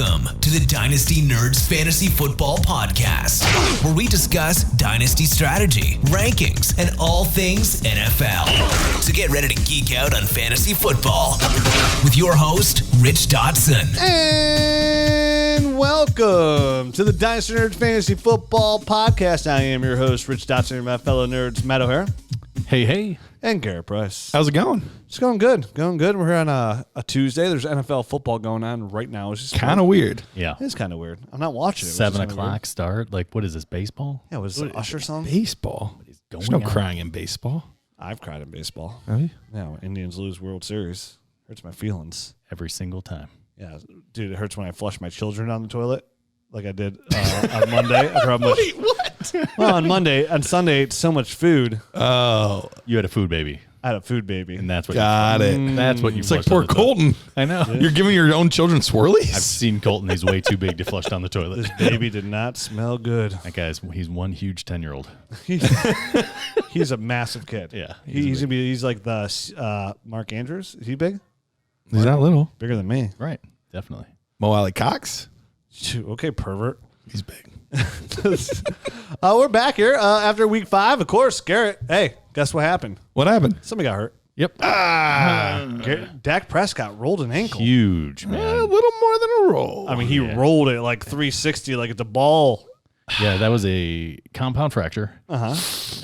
Welcome to the Dynasty Nerds Fantasy Football Podcast, where we discuss Dynasty strategy, rankings, and all things NFL. So get ready to geek out on fantasy football with your host, Rich Dotson. And welcome to the Dynasty Nerds Fantasy Football Podcast. I am your host, Rich Dotson, and my fellow nerds, Matt O'Hara. Hey. And Garrett Price. How's it going? It's going good. We're here on a Tuesday. There's NFL football going on right now. It's just kind of weird. Yeah. It's kind of weird. I'm not watching it. 7 o'clock start. Like, what is this, baseball? Yeah, was it Usher song? Baseball. There's no crying in baseball. I've cried in baseball. Have you? Yeah, when Indians lose World Series. Hurts my feelings. Every single time. Yeah, dude, it hurts when I flush my children down the toilet like I did on Monday. Wait, what? Well, on Sunday, I ate so much food. Oh. You had a food baby. I had a food baby. And that's what Got it. That's what you It's like poor Colton. I know. You're giving your own children swirlies? I've seen Colton. He's way too big to flush down the toilet. This baby did not smell good. That guy's, he's one huge 10-year-old. He's a massive kid. Yeah. He's like the Mark Andrews. Is he big? He's not little. Bigger than me. Right. Definitely. Mo Alley Cox? Okay, pervert. He's big. We're back here after week 5. Of course, Garrett. Hey, guess what happened? What happened? Somebody got hurt. Yep. Dak Prescott rolled an ankle. Huge, man. A little more than a roll. I mean, he rolled it like 360, like it's a ball. Yeah, that was a compound fracture. Uh-huh.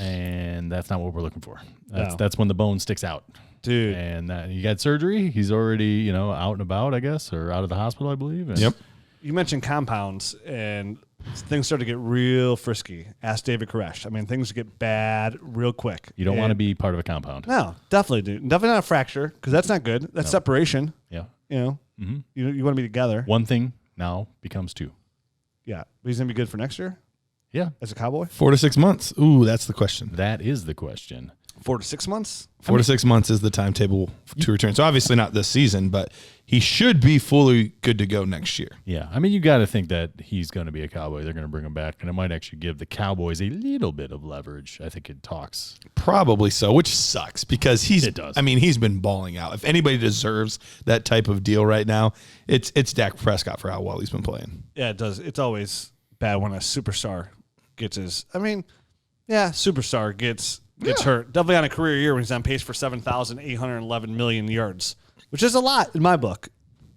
And that's not what we're looking for. No. That's when the bone sticks out. Dude. And he got surgery. He's already, out and about, I guess, or out of the hospital, I believe. And Yep. You mentioned compounds, and things start to get real frisky. Ask David Koresh. I mean, things get bad real quick. You don't want to be part of a compound. No, definitely, dude. Definitely not a fracture, because that's not good. That's separation. Yeah. You want to be together. One thing now becomes 2. Yeah. But he's going to be good for next year Yeah. as a Cowboy? 4 to 6 months. Ooh, that's the question. That is the question. 4 to 6 months? 4 to 6 months is the timetable to return. So obviously not this season, but he should be fully good to go next year. Yeah. I mean, you got to think that he's going to be a Cowboy. They're going to bring him back, and it might actually give the Cowboys a little bit of leverage. I think it talks. Probably so, which sucks because It does. I mean, he's been balling out. If anybody deserves that type of deal right now, it's Dak Prescott for how well he's been playing. Yeah, it does. It's always bad when a superstar gets superstar gets hurt. Definitely on a career year when he's on pace for 7,811 million yards, which is a lot in my book.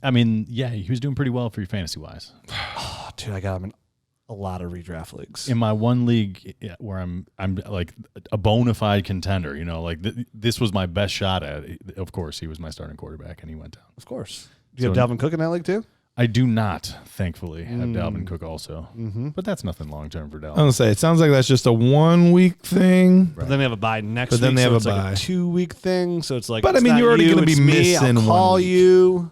I mean, yeah, he was doing pretty well for you fantasy-wise. Oh, dude, I got him in a lot of redraft leagues. In my one league where I'm like a bona fide contender, this was my best shot at it. Of course, he was my starting quarterback, and he went down. Of course. Do you have Dalvin Cook in that league too? I do not, thankfully, have Dalvin Cook also. But that's nothing long-term for Dalvin. I was going to say, it sounds like that's just a 1 week thing. But then they have a bye next week. But then they have it's a like bye. a 2 week thing. So it's like, But, I it's mean, not you're already you, gonna be it's me. missing I'll 1 call week. you.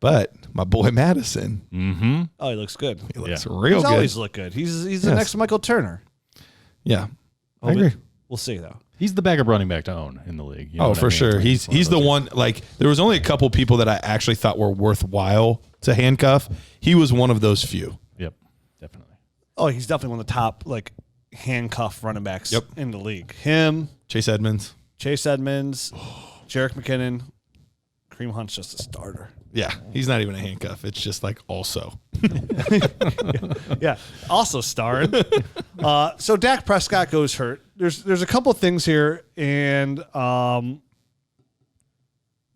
But my boy Madison, Oh, he looks good. he looks Yeah. real He's good. always looked good. He's the Yes. next Michael Turner. Yeah, I agree. We'll see, though. He's the backup running back to own in the league. You know Oh, what I for mean? sure. He's the one. Like, there was only a couple people that I actually thought were worthwhile to handcuff. He was one of those few. Yep, definitely. Oh, he's definitely one of the top handcuff running backs Yep. in the league. Him, Chase Edmonds. Chase Edmonds, Jerick McKinnon, Kareem Hunt's just a starter. Yeah, he's not even a handcuff. It's just like also. Yeah, also starring. So Dak Prescott goes hurt. There's a couple things here, and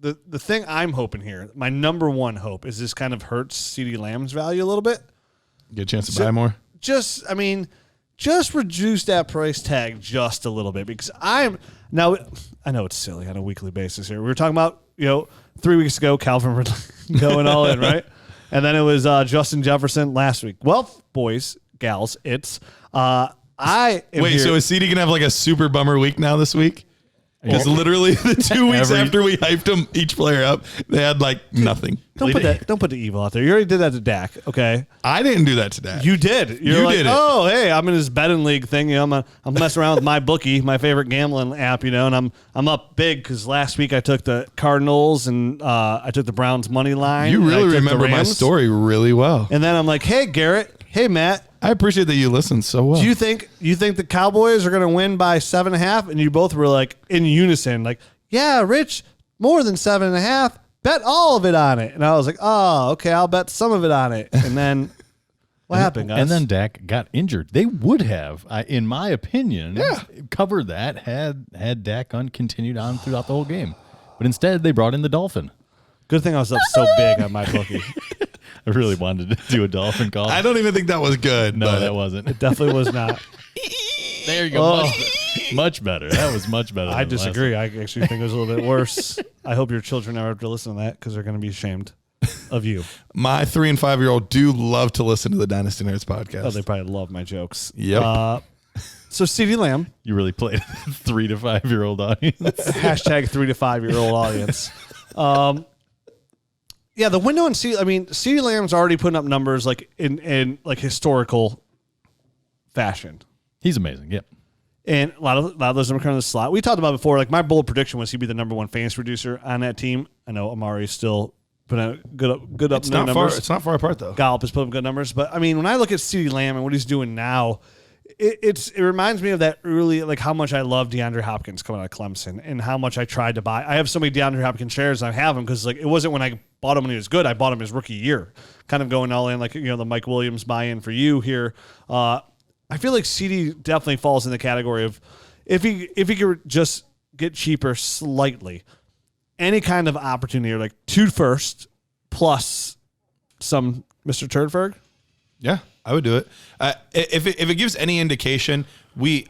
the thing I'm hoping here, my number one hope, is this kind of hurts CeeDee Lamb's value a little bit. Get a chance to buy more. Just reduce that price tag just a little bit, because I know it's silly on a weekly basis here. We were talking about 3 weeks ago Calvin Ridley going all in, right? And then it was Justin Jefferson last week. Well, boys, gals, it's I am Wait, here. so is CD gonna have like a super bummer week now this week? Because literally the 2 weeks after we hyped them each player up, they had like nothing. Don't put the evil out there. You already did that to Dak, okay? I didn't do that today. You did. You're You like, did it. oh, hey, I'm in this betting league thing. I'm messing around with my bookie, my favorite gambling app, and I'm up big because last week I took the Cardinals and I took the Browns money line. You and I really took the remember my Rams. story really well. And then I'm like, hey, Garrett, hey, Matt. I appreciate that you listened so well. Do you think the Cowboys are going to win by 7.5? And you both were like in unison, like, yeah, Rich, more than 7.5. bet all of it on it. And I was like, oh, okay, I'll bet some of it on it. And then what happened, guys? And then Dak got injured. They would have, in my opinion, covered that had Dak continued on throughout the whole game. But instead, they brought in the Dolphin. Good thing I was up so big on my bookie. I really wanted to do a Dolphin call. I don't even think that was good. No, that wasn't. It definitely was not. There you go. Much better. That was much better. I disagree. I actually think it was a little bit worse. I hope your children never have to listen to that because they're going to be ashamed of you. My 3 and 5 year old do love to listen to the Dynasty Nerds podcast. Oh, they probably love my jokes. Yep. So CeeDee Lamb. You really played a 3 to 5 year old audience. Hashtag 3 to 5 year old audience. Yeah, the window on CeeDee Lamb's already putting up numbers like in like historical fashion. He's amazing. Yep. And a lot of those numbers come in the slot. We talked about before, like my bold prediction was he'd be the number one fantasy producer on that team. I know Amari's still putting out good up numbers. It's not far apart though. Gallup has put up good numbers. But I mean, when I look at CeeDee Lamb and what he's doing now, it reminds me of that early, like how much I love DeAndre Hopkins coming out of Clemson and how much I tried to buy. I have so many DeAndre Hopkins shares. I have him because like it wasn't when I bought him when he was good. I bought him his rookie year, kind of going all in, like the Mike Williams buy-in for you here. I feel like CeeDee definitely falls in the category of if he could just get cheaper slightly, any kind of opportunity, or like 2 first plus some Mr. Turdberg. Yeah, I would do it. If it gives any indication, we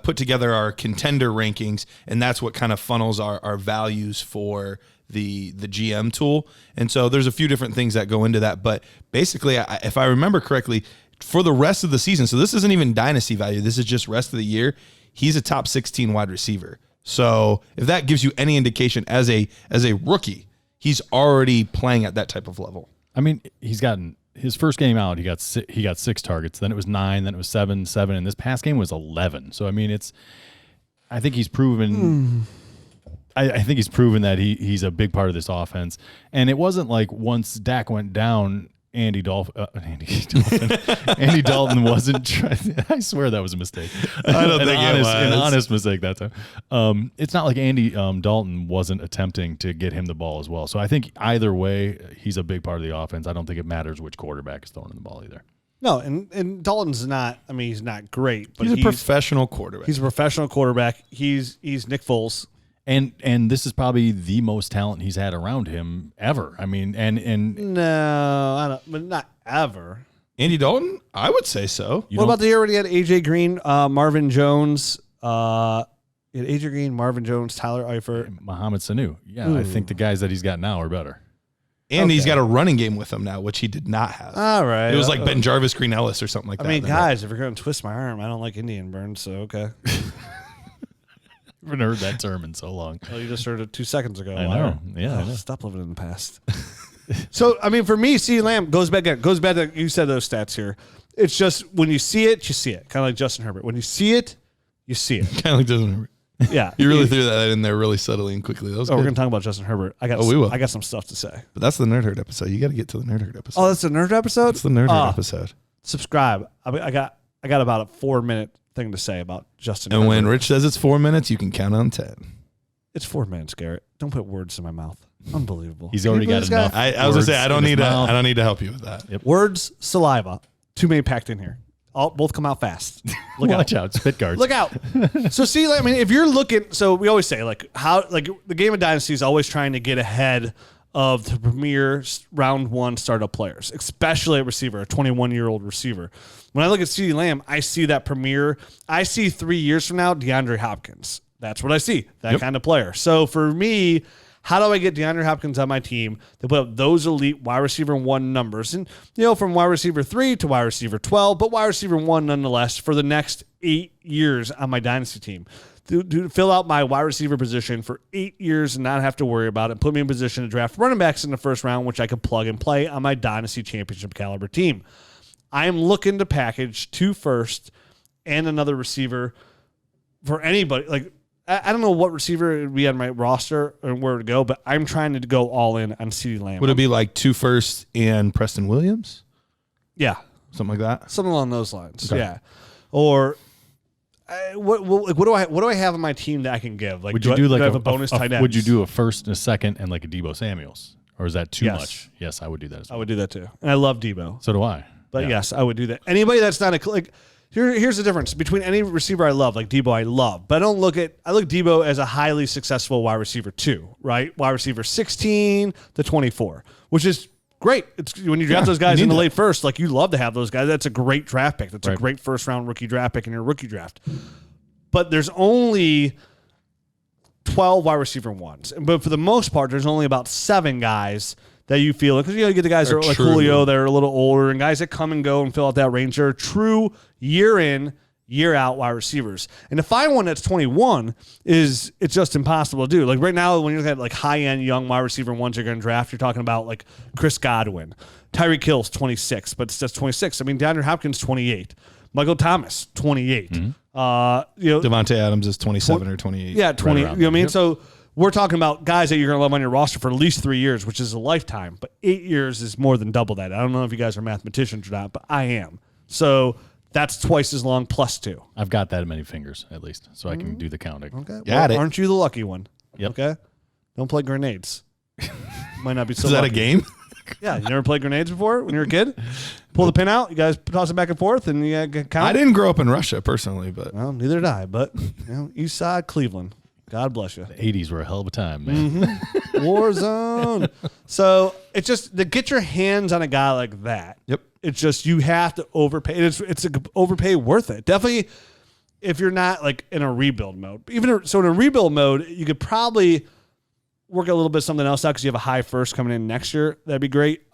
put together our contender rankings, and that's what kind of funnels our values for the GM tool. And so there's a few different things that go into that. But basically, if I remember correctly, for the rest of the season, so this isn't even dynasty value, this is just rest of the year, he's a top 16 wide receiver. So if that gives you any indication as a rookie, he's already playing at that type of level. I mean, he's gotten his first game out, he got 6 targets, then it was 9, then it was 7, and this past game was 11. So I mean, I think he's proven I think he's proven that he's a big part of this offense. And it wasn't like once Dak went down, Andy Dalton wasn't trying. I swear that was a mistake. I don't think it was an honest mistake that time. It's not like Andy Dalton wasn't attempting to get him the ball as well. So I think either way, he's a big part of the offense. I don't think it matters which quarterback is throwing the ball either. No, and Dalton's not. I mean, he's not great, but he's a professional quarterback. He's a professional quarterback. He's Nick Foles. And this is probably the most talent he's had around him ever. I mean, and no, I don't, but not ever. Andy Dalton, I would say so. What about the year where he had AJ Green, Marvin Jones, Tyler Eifert, Mohamed Sanu? Yeah, ooh. I think the guys that he's got now are better. And he's got a running game with him now, which he did not have. All right, it was like Ben Jarvis, Green Ellis, or something like that. I mean, guys, if you're going to twist my arm, I don't like Indian burns, so okay. I haven't heard that term in so long. Well, you just heard it 2 seconds ago. I know. Yeah. I know. Stop living in the past. So, I mean, for me, CeeDee Lamb goes back to, you said those stats here. It's just when you see it, you see it. Kind of like Justin Herbert. When you see it, you see it. Kind of like Justin Herbert. Yeah. You really threw that in there really subtly and quickly. That was we're going to talk about Justin Herbert. we will. I got some stuff to say. But that's the Nerd Herd episode. You got to get to the Nerd Herd episode. Oh, that's the Nerd episode? That's the Nerd Herd episode. Subscribe. I got about a 4-minute thing to say about Justin And Herbert. when Rich says it's 4 minutes, you can count on 10. It's 4 minutes, Garrett. Don't put words in my mouth. Unbelievable. He's already got enough. I was going to say, I don't need to help you with that. Yep. Words, saliva. Too many packed in here. Both come out fast. Watch out. Spit guards. Look out. So see, I mean, if you're looking, so we always say like the game of Dynasty is always trying to get ahead of the premier round 1 startup players, especially at receiver, a 21-year-old receiver. When I look at CeeDee Lamb, I see that premier. I see 3 years from now, DeAndre Hopkins. That's what I see, that kind of player. So for me, how do I get DeAndre Hopkins on my team to put up those elite wide receiver 1 numbers? And, from wide receiver 3 to wide receiver 12, but wide receiver 1 nonetheless for the next 8 years on my Dynasty team. To fill out my wide receiver position for 8 years and not have to worry about it, put me in position to draft running backs in the first round, which I can plug and play on my Dynasty championship caliber team. I am looking to package 2 first and another receiver for anybody. Like, I don't know what receiver would be on my roster or where to go, but I'm trying to go all in on CeeDee Lamb. Would it be like 2 firsts and Preston Williams? Yeah. Something like that? Something along those lines. Okay. Yeah. Or what do I have on my team that I can give? Like, would you do like I have a bonus tight end? Would you do a first and a second and like a Debo Samuels, or is that too Yes. much? Yes, I would do that as well. I would do that too, and I love Debo. So do I. But Yeah. yes, I would do that. Anybody that's not here's the difference between any receiver I love, like Debo, I love, but I look at Debo as a highly successful wide receiver 2, right? Wide receiver 16 to 24, which is great. It's when you draft those guys in the late first, like you love to have those guys. That's a great draft pick. That's a great first round rookie draft pick in your rookie draft. But there's only 12 wide receiver 1s. But for the most part, there's only about 7 guys that you feel, because you get the guys that are like Julio that are a little older, and guys that come and go and fill out that range. They're true year in, year out wide receivers. And to find one that's 21 it's just impossible to do. Like right now, when you look at like high end young wide receiver 1s you're going to draft, you're talking about like Chris Godwin, Tyreek Hill's 26, but it's just 26. I mean, DeAndre Hopkins 28, Michael Thomas 28. Devontae Adams is 27 or 28. Yeah, 20. Right You know what I mean? So we're talking about guys that you're going to love on your roster for at least 3 years, which is a lifetime. But 8 years is more than double that. I don't know if you guys are mathematicians or not, but I am. So that's twice as long plus 2. I've got that many fingers at least, so I can do the counting. Okay. Got it. Aren't you the lucky one? Yep. Okay. Don't play grenades. Might not be so Is that lucky. a game? Yeah. You never played grenades before when you were a kid? Pull the pin out. You guys toss it back and forth and you count. I didn't grow up in Russia personally, but Well, neither did I. But East Side Cleveland. God bless you. The 80s were a hell of a time, man. War zone. So it's just to get your hands on a guy like that. Yep. It's just you have to overpay. It's an overpay worth it. Definitely, if you're not like in a rebuild mode. In a rebuild mode, you could probably work a little bit something else out because you have a high first coming in next year. That'd be great.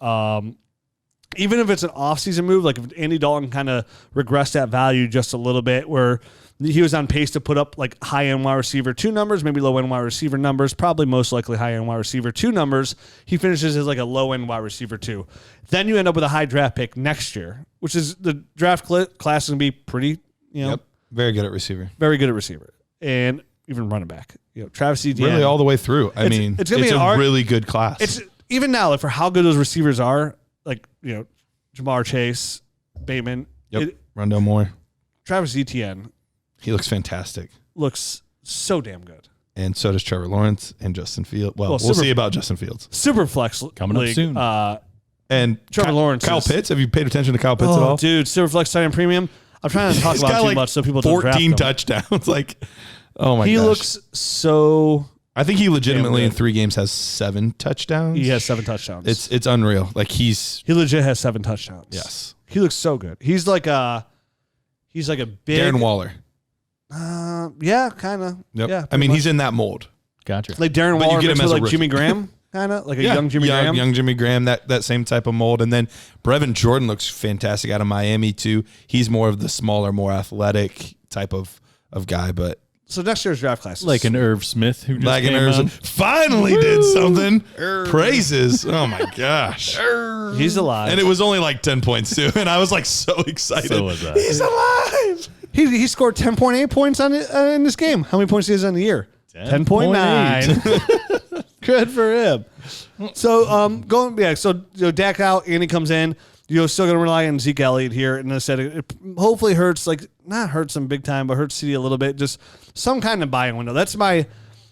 Even if it's an offseason move, like if Andy Dalton kind of regressed that value just a little bit, where he was on pace to put up like high-end wide receiver 2 numbers, maybe low-end wide receiver numbers, probably most likely high-end wide receiver 2 numbers. He finishes as like a low-end wide receiver 2. Then you end up with a high draft pick next year, which is the draft class is going to be pretty, Yep. Very good at receiver. very good at receiver and even running back. Travis Etienne. Really all the way through. I mean, it's gonna be a really good class. It's even now, like for how good those receivers are, like Jamar Chase, Bateman, Yep. Rondell Moore. Travis Etienne He looks fantastic. looks so damn good. And so does Trevor Lawrence and Justin Fields. Well, we'll Super- see about Justin Fields. Superflex Coming up league, soon. And Trevor Lawrence Kyle is- Pitts. Have you paid attention to Kyle Pitts at all? Dude, Superflex Tight End Premium. I'm trying to talk He's about got too like much so people don't draft 14 him. touchdowns. Like, oh my gosh. He looks so. I think he legitimately Damn in good. 3 games has 7 touchdowns. He has 7 touchdowns. It's unreal. Like he legit has 7 touchdowns. yes. He looks so good. He's like a big Darren Waller. Yeah, kind of. Yep. Yeah, I mean, pretty he's in that mold. Gotcha. like Darren But you Waller get him mixed as with a like rookie. Jimmy Graham, kind of like a young Jimmy Graham. Young Jimmy Graham, that same type of mold. And then Brevin Jordan looks fantastic out of Miami too. He's more of the smaller, more athletic type of guy, but So next year's draft class, is- Like an Irv Smith who just like an came Urza on. finally did something. Praises. Oh my gosh. he's alive. And it was only like 10 points too. And I was like so excited. So was I. He's alive. He scored 10.8 points on it in this game. How many points did he have on the year? 10.9. Good for him. So So Dak out, Andy comes in. You're still going to rely on Zeke Elliott here, and I said it hopefully hurts, like not hurts him big time, but hurts CeeDee a little bit. Just some kind of buying window. That's my.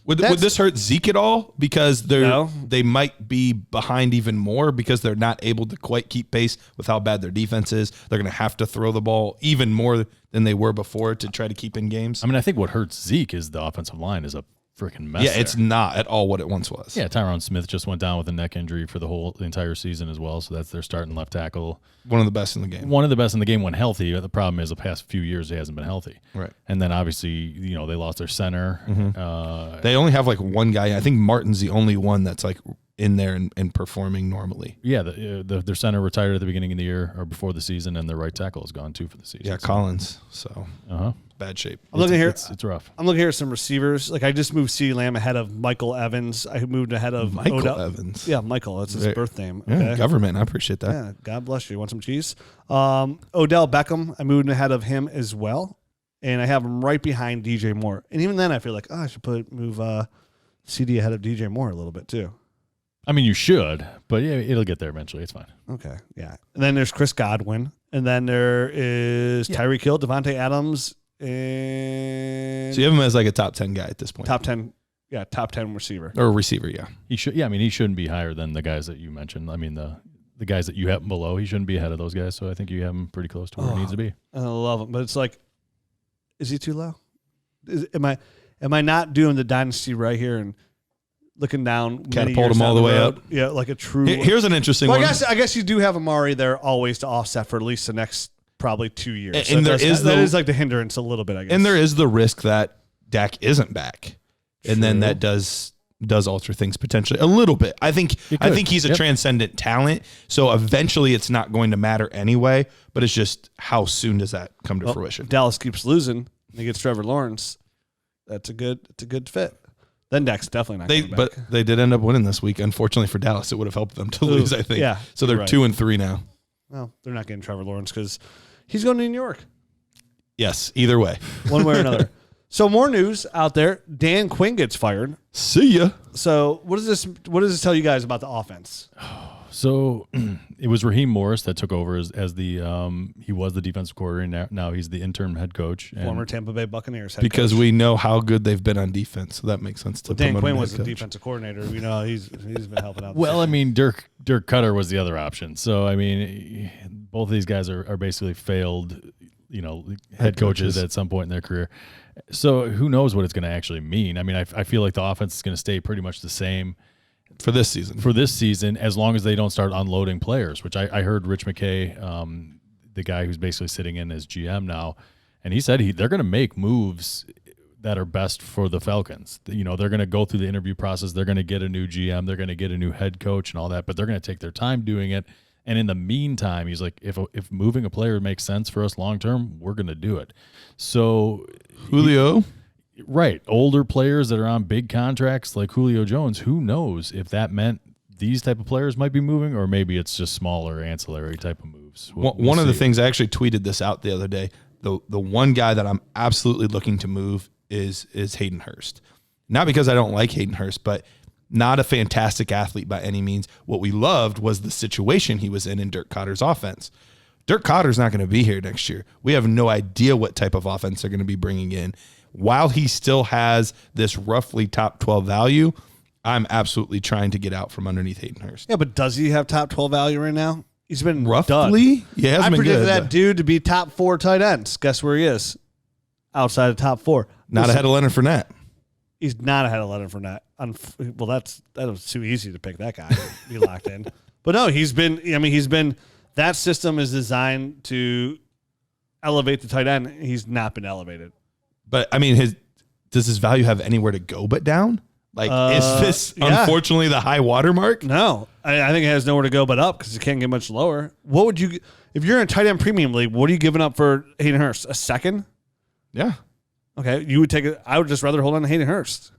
Would this hurt Zeke at all? Because they might be behind even more because they're not able to quite keep pace with how bad their defense is. They're going to have to throw the ball even more than they were before to try to keep in games. I mean, I think what hurts Zeke is the offensive line is a freaking mess. Yeah, it's there. not at all what it once was. Yeah, Tyron Smith just went down with a neck injury for the entire season as well. So that's their starting left tackle. One of the best in the game. One of the best in the game when healthy. But the problem is the past few years he hasn't been healthy. Right. And then obviously, they lost their center. They only have like one guy. I think Martin's the only one that's like in there and performing normally. Yeah, their center retired at the beginning of the year or before the season, and their right tackle is gone too for the season. Yeah, Collins. So bad shape. I'm looking here. It's rough. I'm looking here at some receivers. Like I just moved CeeDee Lamb ahead of Michael Evans. I moved ahead of Michael Odell. Evans. Yeah, Michael. That's his birth name. Yeah, Okay. government. I appreciate that. Yeah, God bless you. Want some cheese? Odell Beckham, I moved ahead of him as well, and I have him right behind DJ Moore. And even then, I feel like I should move CD ahead of DJ Moore a little bit too. I mean, you should, but yeah, it'll get there eventually. It's fine. Okay, yeah. And then there's Chris Godwin, and then there is Tyreek Hill, Devontae Adams, And So you have him as like a top 10 guy at this point. top 10 receiver. Or receiver, yeah. He should. Yeah, I mean, he shouldn't be higher than the guys that you mentioned. I mean, the guys that you have below, he shouldn't be ahead of those guys. So I think you have him pretty close to where he needs to be. I love him, but it's like, is he too low? Am I not doing the dynasty right here and looking down? Catapult him all the way up. Yeah, like a true. Here's an interesting one. I guess you do have Amari there always to offset for at least the next probably 2 years. And that is like the hindrance a little bit, I guess. And there is the risk that Dak isn't back, and then that does alter things potentially a little bit. I think he's a transcendent talent, so eventually it's not going to matter anyway. But it's just how soon does that come to fruition? If Dallas keeps losing, and he gets Trevor Lawrence. It's a good fit. Then Dak's definitely not coming back. But they did end up winning this week. Unfortunately for Dallas, it would have helped them to lose, I think. Yeah, so they're right. 2-3 now. Well, they're not getting Trevor Lawrence because he's going to New York. Yes, either way. One way or another. So more news out there. Dan Quinn gets fired. See ya. So what does this tell you guys about the offense? So it was Raheem Morris that took over as the he was the defensive coordinator. Now he's the interim head coach. Former Tampa Bay Buccaneers head because coach. we know how good they've been on defense, so that makes sense to Dan promote Quinn him was as the coach. defensive coordinator. We know he's been helping out. Well, I mean, Dirk Cutter was the other option. So I mean, both of these guys are basically failed, head coaches at some point in their career. So who knows what it's going to actually mean? I mean, I feel like the offense is going to stay pretty much the same for this season. As long as they don't start unloading players, which I heard Rich McKay, the guy who's basically sitting in as GM now, and he said they're going to make moves that are best for the Falcons. They're going to go through the interview process. They're going to get a new GM. They're going to get a new head coach and all that, but they're going to take their time doing it. And in the meantime, he's like, if moving a player makes sense for us long term, we're going to do it. So Julio. Right. Older players that are on big contracts like Julio Jones, who knows if that meant these type of players might be moving, or maybe it's just smaller ancillary type of moves. One of the things, I actually tweeted this out the other day, the one guy that I'm absolutely looking to move is Hayden Hurst. Not because I don't like Hayden Hurst, but not a fantastic athlete by any means. What we loved was the situation he was in Dirk Cotter's offense. Dirk Cotter's not going to be here next year. We have no idea what type of offense they're going to be bringing in. While he still has this roughly top 12 value, I'm absolutely trying to get out from underneath Hayden Hurst. Yeah, but does he have top 12 value right now? He's been roughly. Dud. Yeah, I predicted that dude to be top 4 tight ends. Guess where he is? Outside of top 4. Not ahead of Leonard Fournette. He's not ahead of Leonard Fournette. Well, that was too easy to pick that guy. Be locked in. But no, he's been. That system is designed to elevate the tight end. He's not been elevated. But I mean, does his value have anywhere to go but down? Like, is this unfortunately the high water mark? No, I think it has nowhere to go but up because it can't get much lower. What would you, if you're in a tight end premium league, what are you giving up for Hayden Hurst? A second? Yeah. Okay, you would take it. I would just rather hold on to Hayden Hurst.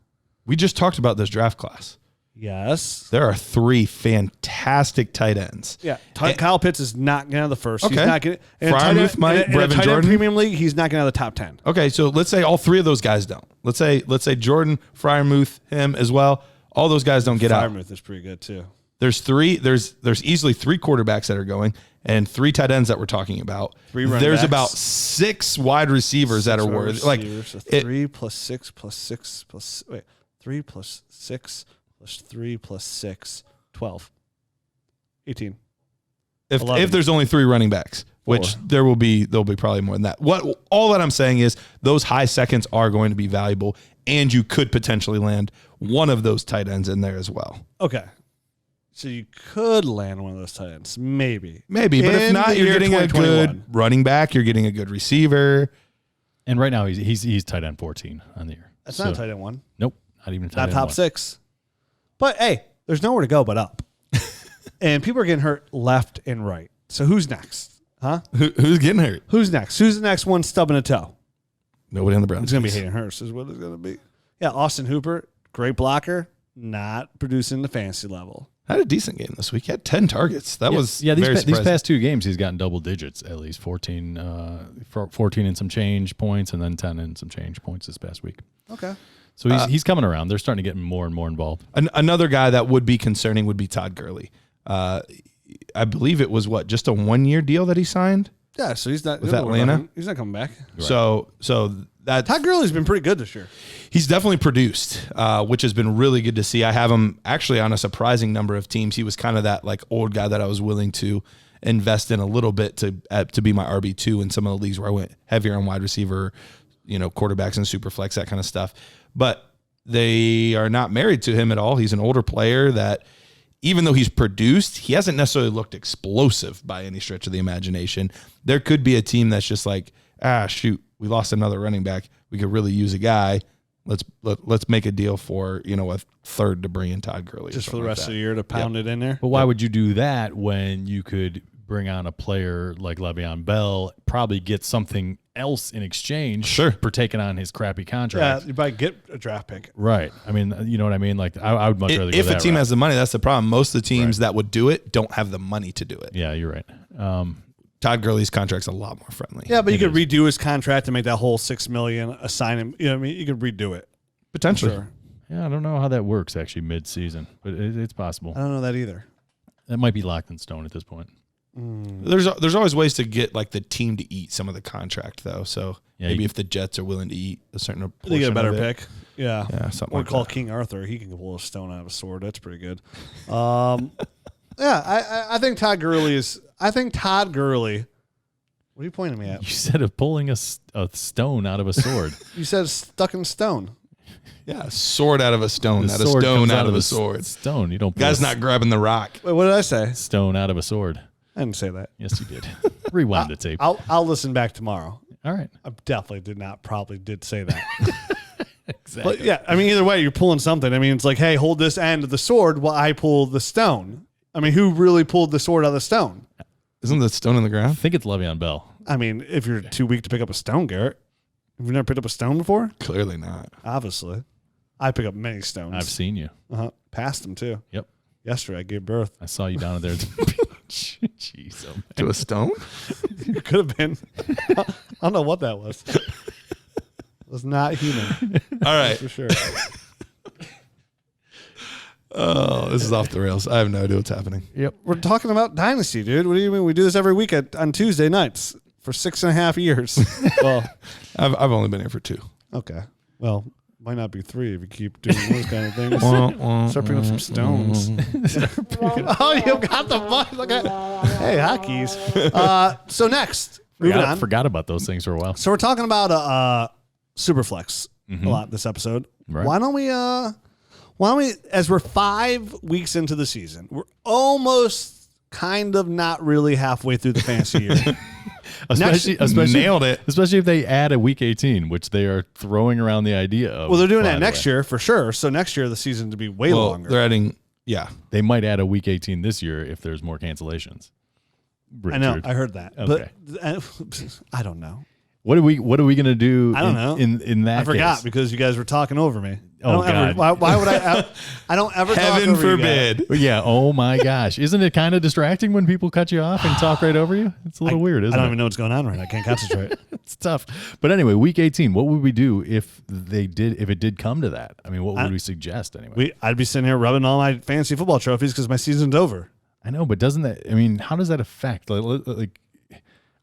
We just talked about this draft class. Yes. There are 3 fantastic tight ends. Yeah. Kyle Pitts is not going to have the first. Okay. He's not getting in Brevin a tight Jordan end premium league, he's not going to have the top 10. Okay, so let's say all 3 of those guys don't. Let's say Jordan, Freiermuth, him as well. All those guys don't get out. Freiermuth is pretty good too. There's easily 3 quarterbacks that are going and 3 tight ends that we're talking about. 3 running There's backs. about 6 wide receivers that are worth like 3 plus 6 plus 6 plus 3 plus 6 plus 3 plus 6, 12. 18. If there's only 3 running backs, which there'll be probably more than that. All that I'm saying is those high seconds are going to be valuable, and you could potentially land one of those tight ends in there as well. Okay. So you could land one of those tight ends. Maybe. But if not, you're getting a good running back. You're getting a good receiver. And right now he's tight end 14 on the year. That's not a tight end 1. Nope. Not even tight end top 1. 6. But hey, there's nowhere to go but up. And people are getting hurt left and right. So who's next? Huh? Who's getting hurt? Who's next? Who's the next one stubbing a toe? Nobody on the Browns. It's going to be Hayden Hurst is what it's going to be. Yeah, Austin Hooper, great blocker, not producing the fantasy level. Had a decent game this week. He had 10 targets. That was these past 2 games he's gotten double digits at least 14 and some change points, and then 10 and some change points this past week. Okay. So he's coming around. They're starting to get more and more involved. Another guy that would be concerning would be Todd Gurley. I believe it was just a 1-year deal that he signed. Yeah, so he's not with Atlanta. He's not coming back. Right. So that Todd Gurley's been pretty good this year. He's definitely produced, which has been really good to see. I have him actually on a surprising number of teams. He was kind of that like old guy that I was willing to invest in a little bit to be my RB2 in some of the leagues where I went heavier on wide receiver, quarterbacks and Superflex, that kind of stuff. But they are not married to him at all. He's an older player that, even though he's produced, he hasn't necessarily looked explosive by any stretch of the imagination. There could be a team that's just like, shoot, we lost another running back. We could really use a guy. Let's make a deal for a third to bring in Todd Gurley just for the rest of the year to pound it in there. But why would you do that when you could bring on a player like Le'Veon Bell, probably get something else in exchange for taking on his crappy contract? Yeah, you might get a draft pick. Right. I mean, you know what I mean? Like, I would much rather go if that a team route. has the money, that's the problem. Most of the teams that would do it don't have the money to do it. Yeah, you're right. Todd Gurley's contract's a lot more friendly. Yeah, but you could redo his contract and make that whole $6 million, assign him. You know what I mean? You could redo it. Potentially. Sure. Yeah, I don't know how that works actually mid-season, but it's possible. I don't know that either. That might be locked in stone at this point. There's always ways to get like the team to eat some of the contract though. So maybe if the Jets are willing to eat a certain portion, they get a better of it. pick. Yeah, something or like call that. King Arthur. He can pull a stone out of a sword. That's pretty good. I think Todd Gurley is. I think Todd Gurley. What are you pointing me at? You said of pulling a stone out of a sword. You said stuck in stone. Yeah, sword out of a stone, The not a sword stone comes out of a sword. Stone. You don't pull Guy's not grabbing the rock. Wait, what did I say? stone out of a sword. I didn't say that. Yes, you did. Rewind the tape. I'll listen back tomorrow. All right. I definitely did not. Probably did say that. Exactly. But yeah, I mean, either way, you're pulling something. I mean, it's like, hey, hold this end of the sword while I pull the stone. I mean, who really pulled the sword out of the stone? Isn't the stone in the I ground? think it's Le'Veon Bell. I mean, if you're too weak to pick up a stone, Garrett. Have you never picked up a stone before? Clearly not. Obviously. I pick up many stones. I've seen you. Passed them too. Yep. Yesterday, I gave birth. I saw you down there at the beach. Jeez, oh man. To a stone? It could have been. I don't know what that was. It was not human. All right. For sure. Oh, this is off the rails. I have no idea what's happening. Yep. We're talking about Dynasty, dude. What do you mean? We do this every week on Tuesday nights for 6.5 years. Well, I've only been here for 2. okay. Well, might not be 3 if you keep doing those kind of things. Start picking up some stones. Oh, you got the money. Look at, hey, hotkeys. So next, moving on. Forgot about those things for a while. So we're talking about Superflex a lot this episode. Right. Why don't we, as we're 5 weeks into the season, we're almost kind of not really halfway through the fantasy year. Especially nailed it. Especially if they add a week 18, which they are throwing around the idea of. Well, they're doing by that the next way. year for sure. So next year, the season to be way longer. They're adding, They might add a week 18 this year if there's more cancellations. I know. Richard. I heard that. Okay. But I don't know. What are we going to do? I don't know. In that I forgot case? because you guys were talking over me. Oh, God. Why would I? I don't ever talk heaven over you guys. forbid. Well, yeah. Oh my gosh. Isn't it kind of distracting when people cut you off and talk right over you? It's a little weird, isn't I don't it? even know what's going on right now. I can't concentrate. It's tough. But anyway, week 18, what would we do if it did come to that? I mean, what would we suggest anyway? I'd be sitting here rubbing all my fantasy football trophies because my season's over. I know, but doesn't that, I mean, how does that affect? Like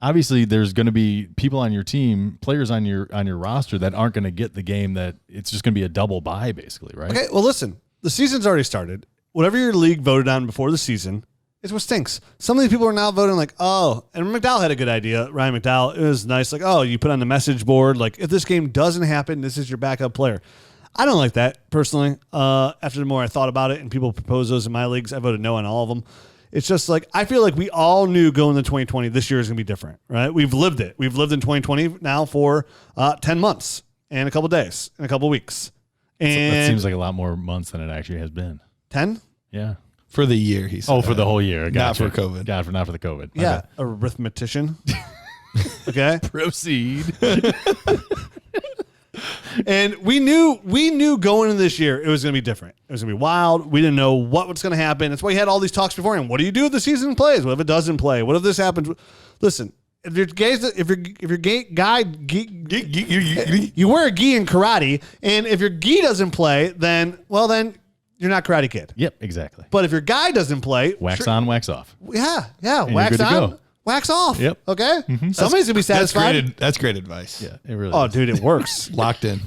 obviously there's going to be people on your team, players on your roster that aren't going to get the game, that it's just going to be a double bye basically, right? Okay, well, listen, the season's already started. Whatever your league voted on before the season is what stinks. Some of these people are now voting like, oh, and McDowell had a good idea. Ryan McDowell, it was nice. Like, oh, you put on the message board, like, if this game doesn't happen, this is your backup player. I don't like that personally. After the more I thought about it and people proposed those in my leagues, I voted no on all of them. It's just like, I feel like we all knew going into 2020, this year is going to be different, right? We've lived it. We've lived in 2020 now for 10 months and a couple days and a couple weeks. And That seems like a lot more months than it actually has been. 10? Yeah. For the year, he said. Oh, for the whole year. Not Gotcha. for COVID. Not for the COVID. Yeah. Okay. Arithmetician. Okay. Proceed. And we knew going into this year it was going to be different. It was going to be wild. We didn't know what was going to happen. That's why you had all these talks beforehand. What do you do if the season plays? What if it doesn't play? What if this happens? Listen, if you're guy, you wear a gi in karate, and if your gi doesn't play, then you're not Karate Kid. Yep, exactly. But if your guy doesn't play, Wax on, wax off. yeah, you're wax good to on, go. wax off. Yep. Okay? Somebody's going to be satisfied. That's great advice. Yeah, it really Oh, is. dude, it works. Locked in.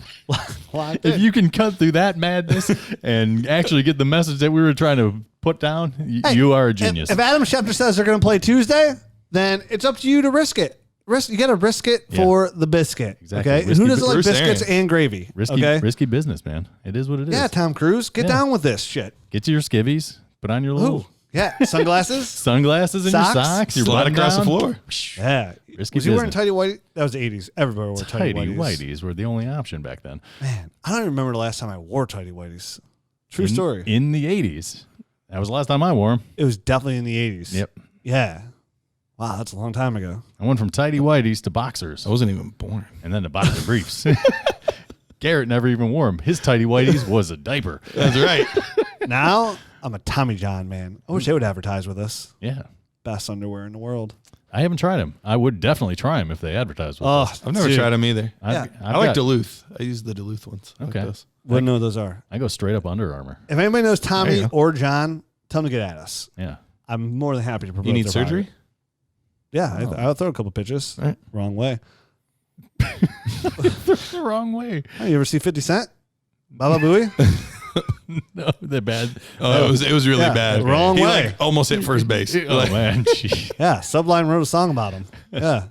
If you can cut through that madness and actually get the message that we were trying to put down, you are a genius. If Adam Schefter says they're going to play Tuesday, then it's up to you to risk it. You got to risk it for the biscuit. Exactly. Okay. Risky Who doesn't like Bruce biscuits Arians. and gravy? Risky business, man. It is what it is. Yeah, Tom Cruise, get down with this shit. Get to your skivvies. Put on your little Yeah, sunglasses. sunglasses and Socks. your socks. Your Slide button across the down. floor. Yeah. Risky Was he wearing business. tidy whitey? That was the 80s. Everybody wore tidy Tidy whities. whities were the only option back then. Man, I don't even remember the last time I wore tidy whities. True story. In the 80s. That was the last time I wore them. It was definitely in the 80s. Yep. Yeah. Wow, that's a long time ago. I went from tidy whities to boxers. I wasn't even born. And then to boxer briefs. Garrett never even wore them. His tidy whities was a diaper. That's right. Now, I'm a Tommy John man. I wish they would advertise with us. Yeah. Best underwear in the world. I haven't tried them. I would definitely try them if they advertised with us. I've never tried them either. I've I like got- Duluth. I use the Duluth ones. I like Okay. those. Wouldn't know what those are. I go straight up Under Armour. If anybody knows There Tommy you go. or John, tell them to get at us. Yeah. I'm more than happy to promote You need their surgery? product. Yeah, I'll throw a couple pitches. All right. Wrong way. The wrong way. Oh, you ever see 50 Cent? Baba Booey? No, they're bad. Oh, it was really Yeah, bad. wrong He way. like almost hit first base. Oh, Like, man. Gee. Yeah, Sublime wrote a song about him. Yeah.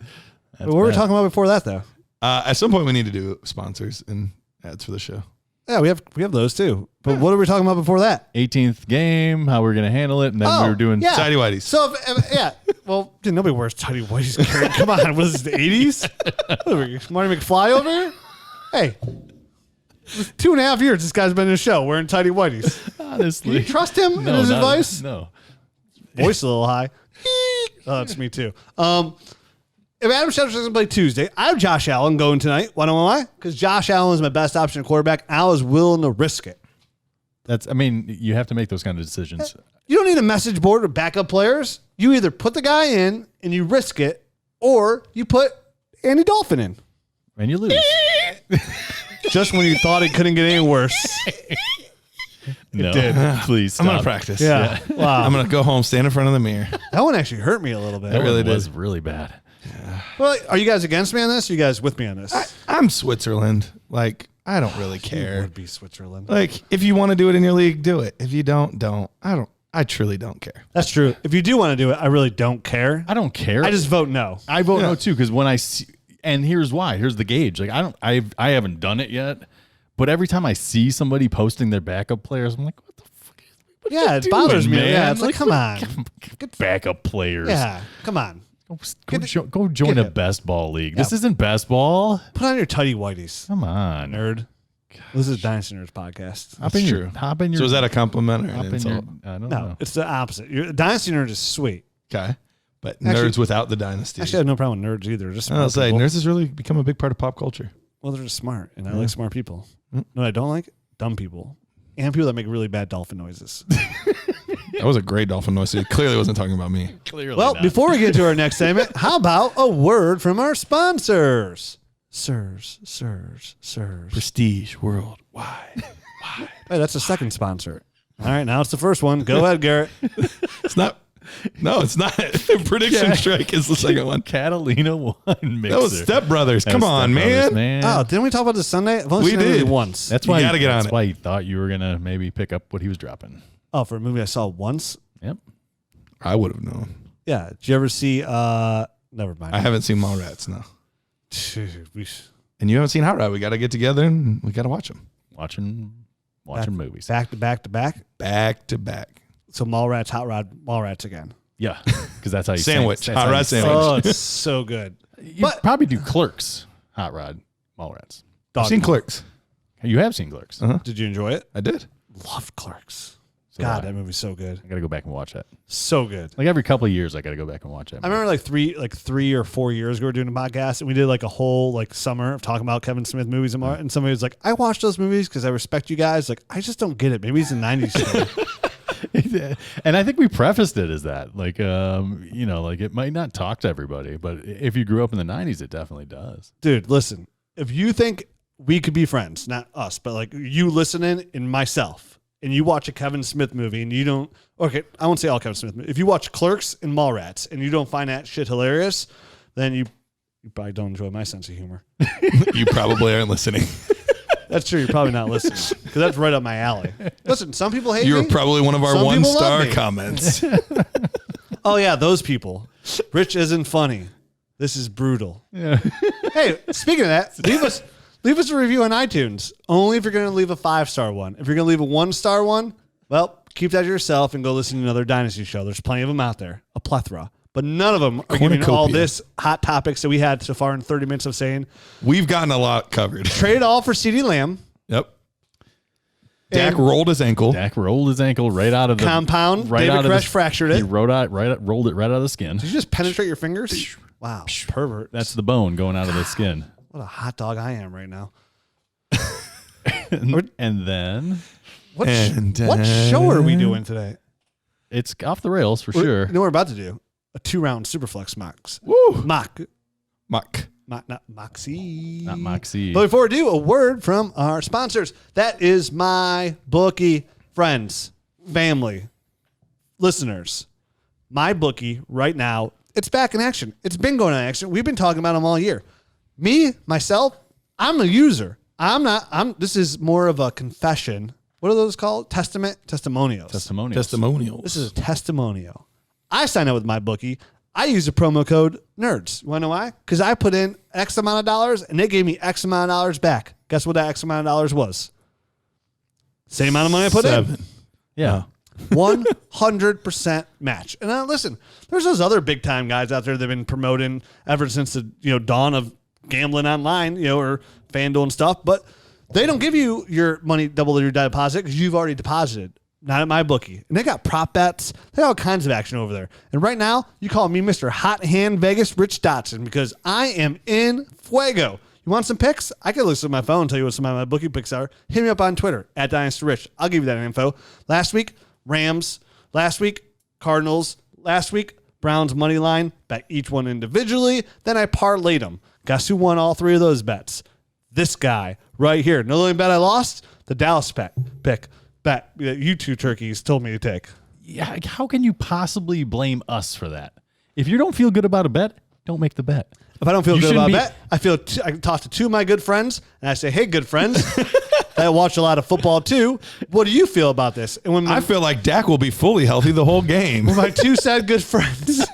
What were we bad. talking about before that, though? at some point, we need to do sponsors and ads for the show. Yeah, we have those too. But what are we talking about before that? 18th game, how we're going to handle it. And then we were doing. yeah. Tidy whities. So, yeah. Well, dude, nobody wears tidy whities. Come on. Was this the 80s? What are we, Marty McFly over here? Hey. 2.5 years this guy's been in the show wearing tidy whities. Honestly. Do you trust him No, in his not- advice? No. Voice a little high. Oh, it's me too. If Adam Schefter doesn't play Tuesday, I have Josh Allen going tonight. Why don't I? Because Josh Allen is my best option at quarterback. Al is willing to risk it. I mean, you have to make those kind of decisions. You don't need a message board of backup players. You either put the guy in and you risk it, or you put Andy Dolphin in. And you lose. Just when you thought it couldn't get any worse. No. did. Please stop. I'm going to practice. Yeah. Wow. I'm going to go home, stand in front of the mirror. That one actually hurt me a little bit. That really really did. was really bad. Well, are you guys against me on this? Or you guys with me on this? I'm Switzerland. Like, I don't really It care. would be Switzerland. Like, if you want to do it in your league, do it. If you don't. I truly don't care. That's true. If you do want to do it, I really don't care. I don't care. I just vote no. I vote no too, because when I see, and here's why. Here's the gauge. Like I haven't done it yet, but every time I see somebody posting their backup players, I'm like, what the fuck? What Yeah, you it bothers doing, me. man? Yeah, it's like, come on. Get backup players. Yeah, come on. Go join get a it. best ball league. This isn't best ball. Put on your tidy whities, Come on, nerd. This is Dynasty Nerds podcast. Hop in That's your, true. hop in your. So is that a compliment or hop an in your, insult? I don't No, know. it's the opposite. Dynasty Nerd is sweet. Okay. But Actually- nerds without the dynasty. Actually, I have no problem with nerds either. Just smart I'll say people. nerds has really become a big part of pop culture. Well, they're just smart, and I like smart people. No, I don't like dumb people and people that make really bad dolphin noises. That was a great dolphin noise. So he clearly wasn't talking about me. Clearly Well, not. before we get to our next segment, how about a word from our sponsors? Sirs. Prestige worldwide. Hey, that's the second sponsor. All right, now it's the first one. Go ahead, Garrett. It's not. No, it's not. Prediction Strike is the second one. Catalina wine mixer. That was Step Brothers. That Come was on, Step Brothers, man. Oh, didn't we talk about this Sunday? I've only We seen it did. once. That's You why. gotta get on that's it. why you thought you were gonna maybe pick up what he was dropping. Oh, for a movie I saw once? Yep. I would have known. Yeah. Did you ever see never mind. I haven't seen Mallrats, no. Dude, And you haven't seen Hot Rod. We got to get together and we got to watch them. Watching movies. back to back to back. Back to back. So Mallrats, Hot Rod, Mallrats again. Yeah, because that's how you Sandwich. That's Hot how Rod you sandwich. Oh, it's so good. You But- probably do Clerks, Hot Rod, Mallrats. I've seen Clerks. You have seen Clerks. Did you enjoy it? I did. Loved Clerks. So God, I that movie's so good. got to go back and watch that. So good. Like every couple of years, I got to go back and watch that. I remember like three or 4 years ago, we were doing a podcast and we did like a whole like summer of talking about Kevin Smith movies and somebody was like, I watched those movies because I respect you guys. Like, I just don't get it. Maybe it's the 90s still. And I think we prefaced it as that, like, like it might not talk to everybody, but if you grew up in the 90s, it definitely does. Dude, listen, if you think we could be friends, not us, but like you listening and myself, and you watch a Kevin Smith movie and you don't, okay, I won't say all Kevin Smith movies. If you watch Clerks and Mallrats and you don't find that shit hilarious, then you probably don't enjoy my sense of humor. You probably aren't listening. That's true. You're probably not listening because that's right up my alley. Listen, some people hate me. You're probably one of our Some people 1-star love me. comments. Oh, yeah, those people. Rich isn't funny. This is brutal. Yeah. Hey, speaking of that, leave us a review on iTunes. Only if you're going to leave a 5-star one. If you're going to leave a 1-star one, well, keep that to yourself and go listen to another Dynasty show. There's plenty of them out there, a plethora. But none of them are giving all this hot topics that we had so far in 30 minutes of saying. We've gotten a lot covered. Trade all for CeeDee Lamb. Yep. Dak rolled his ankle. Dak rolled his ankle right out of the compound. Right David out of Koresh fractured it. He rolled it right out of the skin. Did you just penetrate your fingers? Wow, pervert. That's the bone going out of the skin. What a hot dog I am right now. And then What show are we doing today? it's off the rails for sure. You know what we're about to do? A 2-round Superflex Mox. Woo. Mock. Muck. Not Moxie. Not Moxie. But before we do, a word from our sponsors. That is my bookie friends, family, listeners. My bookie right now, it's back in action. It's been going in action. We've been talking about them all year. Me, myself, I'm a user. This is more of a confession. What are those called? Testimonials. Testimonials. This is a testimonial. I signed up with my bookie. I used a promo code NERDS. You want to know why? Because I put in X amount of dollars and they gave me X amount of dollars back. Guess what that X amount of dollars was? Same amount of money I put in. Yeah. 100% match. And now listen, there's those other big time guys out there that have been promoting ever since the dawn of gambling online, or FanDuel and stuff, but they don't give you your money double your deposit because you've already deposited. Not at my bookie. And they got prop bets. They got all kinds of action over there. And right now, you call me Mr. Hot Hand Vegas Rich Dotson because I am in fuego. You want some picks? I can listen to my phone and tell you what some of my bookie picks are. Hit me up on Twitter at Dynasty Rich. I'll give you that info. Last week, Rams. Last week, Cardinals. Last week, Browns money line. Bet each one individually. Then I parlayed them. Guess who won all 3 of those bets? This guy right here. The only bet I lost, the Dallas pick bet that you two turkeys told me to take. Yeah. How can you possibly blame us for that? If you don't feel good about a bet, don't make the bet. If I don't feel good about a bet, I can talk to 2 of my good friends and I say, hey, good friends, I watch a lot of football too. What do you feel about this? And when I feel like Dak will be fully healthy the whole game. when my 2 sad good friends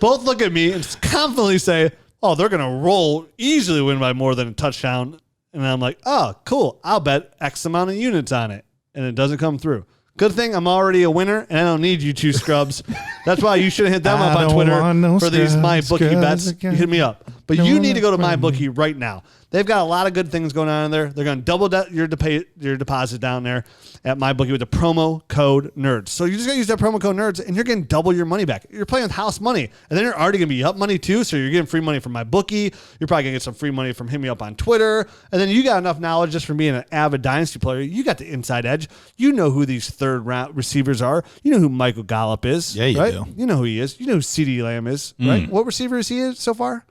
both look at me and confidently say, oh, they're going to roll, easily win by more than a touchdown. And I'm like, oh, cool. I'll bet X amount of units on it. And it doesn't come through. Good thing I'm already a winner, and I don't need you 2 scrubs. That's why you should hit them up on Twitter for these My Bookie bets. You hit me up. But you need to go to My Bookie right now. They've got a lot of good things going on in there. They're going to double your deposit down there at My Bookie with the promo code NERDS. So you just got to use that promo code NERDS, and you're getting double your money back. You're playing with house money, and then you're already going to be up money too, so you're getting free money from My Bookie. You're probably going to get some free money from Hit Me Up on Twitter, and then you got enough knowledge just from being an avid Dynasty player. You got the inside edge. You know who these third-round receivers are. You know who Michael Gallup is. Yeah, you right? do. You know who he is. You know who CeeDee Lamb is, right? What receiver is he so far?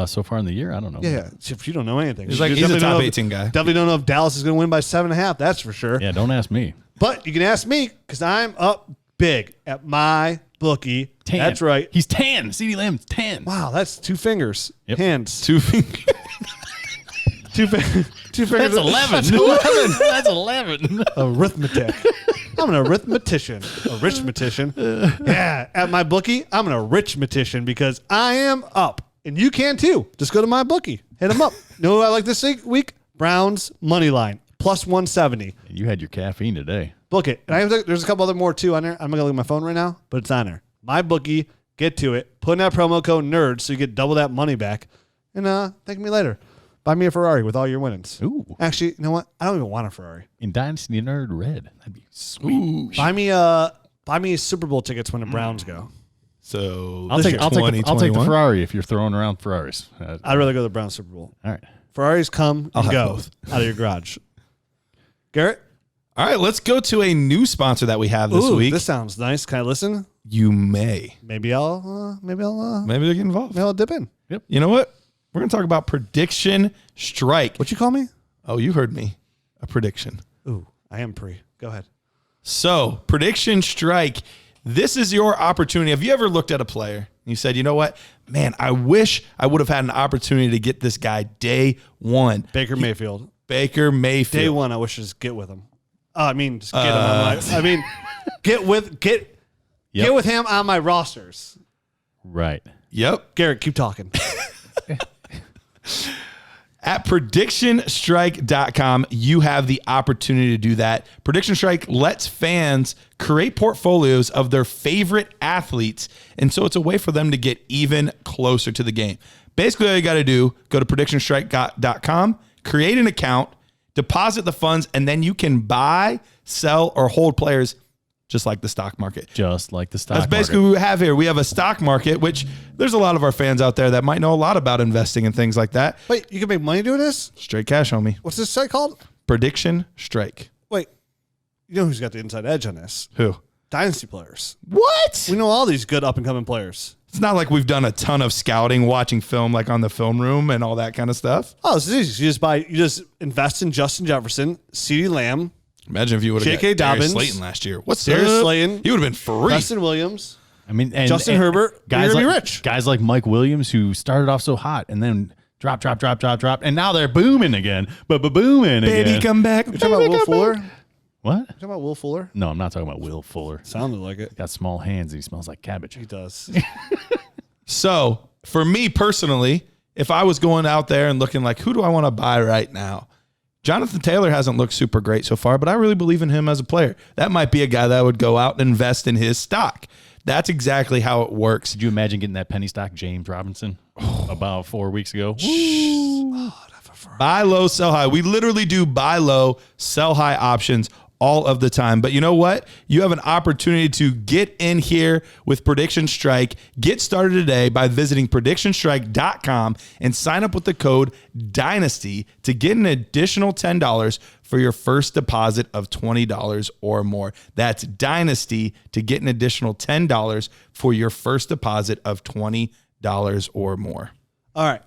So far in the year, I don't know. Yeah. If you don't know anything. He's a top 18 guy. Definitely don't know if Dallas is going to win by 7.5. That's for sure. Yeah, don't ask me. But you can ask me because I'm up big at my bookie. Tan. That's right. He's 10. CeeDee Lamb's 10. Wow, that's 2 fingers. Yep. Hands. 2 fingers. 2 fingers. That's 11. That's 11. That's 11. Arithmetic. I'm an arithmetician. A richmetician. Yeah. At my bookie, I'm an arithmetician because I am up. And you can too. Just go to my bookie. Hit them up. Know who I like this week? Browns money line. Plus 170. You had your caffeine today. Book it. And there's a couple other more too on there. I'm not going to look at my phone right now, but it's on there. My bookie. Get to it. Put in that promo code NERD so you get double that money back. And thank me later. Buy me a Ferrari with all your winnings. Ooh. Actually, you know what? I don't even want a Ferrari. In Dynasty Nerd Red. That'd be sweet. Buy me Super Bowl tickets when the Browns go. So I'll take the Ferrari if you're throwing around Ferraris. I'd rather go to the Browns Super Bowl. All right. Ferraris come and have go both. out of your garage. Garrett? All right, let's go to a new sponsor that we have this week. This sounds nice. Can I listen? You may. Maybe I'll Maybe they get involved. maybe I'll dip in. Yep. You know what? We're going to talk about Prediction Strike. What you call me? Oh, you heard me. A prediction. Ooh, I am pre. Go ahead. So, prediction strike. This is your opportunity. Have you ever looked at a player and you said, you know what? Man, I wish I would have had an opportunity to get this guy day one. Baker Mayfield. Baker Mayfield. Day one, I wish to just get with him. Just get him on my. Get with him on my rosters. Right. Yep. Garrett, keep talking. At PredictionStrike.com, you have the opportunity to do that. Prediction Strike lets fans create portfolios of their favorite athletes, and so it's a way for them to get even closer to the game. Basically, all you got to do, go to PredictionStrike.com, create an account, deposit the funds, and then you can buy, sell, or hold players just like the stock market. Just like the stock market. That's basically what we have here. We have a stock market, which there's a lot of our fans out there that might know a lot about investing and things like that. Wait, you can make money doing this? Straight cash, homie. What's this site called? Prediction Strike. Wait, you know who's got the inside edge on this? Who? Dynasty players. What? We know all these good up-and-coming players. It's not like we've done a ton of scouting, watching film like on the film room and all that kind of stuff. Oh, it's easy. You just invest in Justin Jefferson, CeeDee Lamb, Imagine if you would have J.K. got Darius Dobbins, Slayton last year. What's Darius up? Slayton, He would have been free. Preston Williams. I mean, Justin Herbert, guys you're like, gonna be rich. Guys like Mike Williams, who started off so hot and then drop, and now they're booming again. Booming again. Baby, come back. You're talking about Will Fuller? What? You talking about Will Fuller? No, I'm not talking about Will Fuller. Sounded like it. Got small hands and he smells like cabbage. He does. So, for me personally, if I was going out there and looking like, who do I want to buy right now? Jonathan Taylor hasn't looked super great so far, but I really believe in him as a player. That might be a guy that would go out and invest in his stock. That's exactly how it works. Did you imagine getting that penny stock James Robinson about 4 weeks ago? Buy low, sell high. We literally do buy low, sell high options all of the time. But you know what? You have an opportunity to get in here with Prediction Strike. Get started today by visiting PredictionStrike.com and sign up with the code DYNASTY to get an additional $10 for your first deposit of $20 or more. That's Dynasty to get an additional $10 for your first deposit of $20 or more. All right.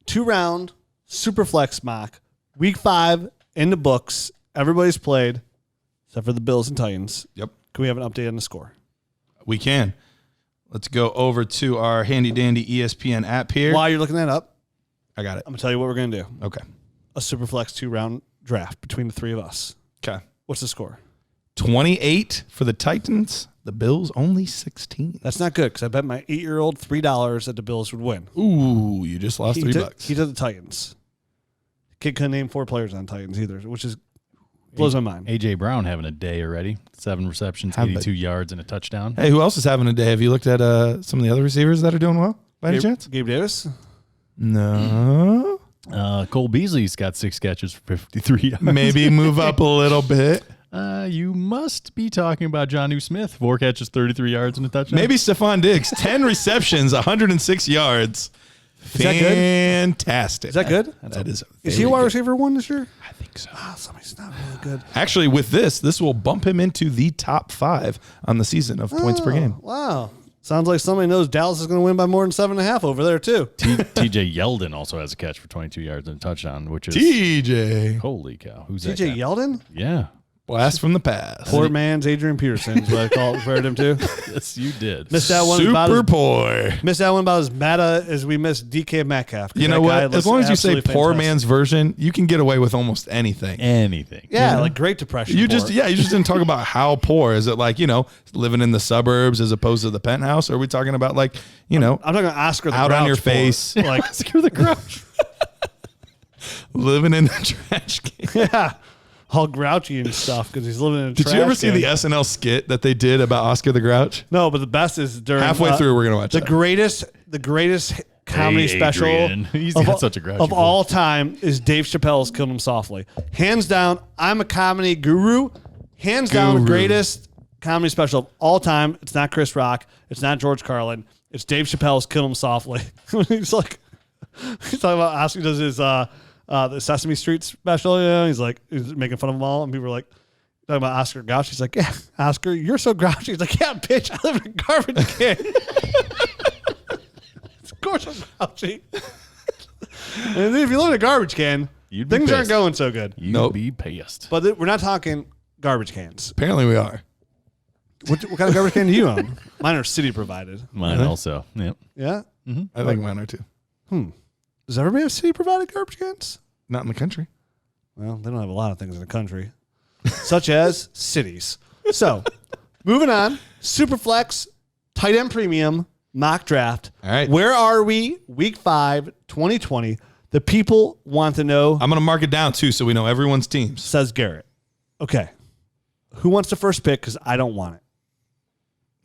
2-round Superflex mock. Week 5 in the books. Everybody's played. Except for the Bills and Titans. Yep. Can we have an update on the score? We can. Let's go over to our handy dandy ESPN app here. While you're looking that up, I got it. I'm going to tell you what we're going to do. Okay. A Superflex 2-round draft between the three of us. Okay. What's the score? 28 for the Titans. The Bills only 16. That's not good because I bet my 8-year-old $3 that the Bills would win. Ooh, you just lost $3. He did the Titans. Kid couldn't name 4 players on Titans either, which is blows my mind. A.J. Brown having a day already. 7 receptions, 82 yards, and a touchdown. Hey, who else is having a day? Have you looked at some of the other receivers that are doing well by any chance? Gabe Davis? No. Cole Beasley's got 6 catches for 53 yards. Maybe move up a little bit. You must be talking about Jonnu Smith. 4 catches, 33 yards, and a touchdown. Maybe Stephon Diggs. 10 receptions, 106 yards. Is that good? Fantastic. Is that good? That is. Is he a wide receiver 1 this year? I think so. Somebody's not really good. Actually, with this will bump him into the top 5 on the season of points per game. Wow. Sounds like somebody knows Dallas is going to win by more than 7.5 over there, too. TJ Yeldon also has a catch for 22 yards and a touchdown, which is... TJ. Holy cow. Who's that TJ guy? Yeldon? Yeah. Blast from the past. Poor man's Adrian Peterson is what I compared him to. Yes, you did. Missed that one Super poor. Missed that one about as meta as we missed DK Metcalf. You know what? As long as you say poor man's version, you can get away with almost anything. Anything. Yeah, like Great Depression. You poor. just didn't talk about how poor. Is it like, living in the suburbs as opposed to the penthouse? Or are we talking about like, I'm talking about Oscar the out Grouch on your poor. face, Like Oscar the Grouch. living in the trash can? yeah. All grouchy and stuff because he's living in a Did trash you ever see can. the SNL skit that they did about Oscar the Grouch? No, but the best is during Halfway through, we're gonna watch the that. greatest comedy Hey, special Adrian. He's got such a grouchy of voice. all time is Dave Chappelle's "Killed Him Softly." Hands down, I'm a comedy guru. Hands down, the greatest comedy special of all time. It's not Chris Rock. It's not George Carlin. It's Dave Chappelle's "Kill 'Em Softly." He's talking about Oscar does his the Sesame Street special. He's making fun of them all, and people are like talking about Oscar Grouch. He's like, "Yeah, Oscar, you're so grouchy." He's like, "Yeah, bitch, I live in a garbage can." Of course I'm grouchy. And if you live in a garbage can, You'd be things aren't pissed. going so good. You'd Nope. be pissed. But we're not talking garbage cans. Apparently we are. What kind of garbage can do you own? Mine are city provided. Mine also. Yep. Yeah? I think mine are too. Does everybody have city provided garbage cans? Not in the country. Well, they don't have a lot of things in the country, such as cities. So, moving on. Superflex, tight end premium, mock draft. All right. Where are we? Week 5, 2020. The people want to know, I'm going to mark it down too so we know everyone's teams. says Garrett. Okay. Who wants the first pick? Because I don't want it.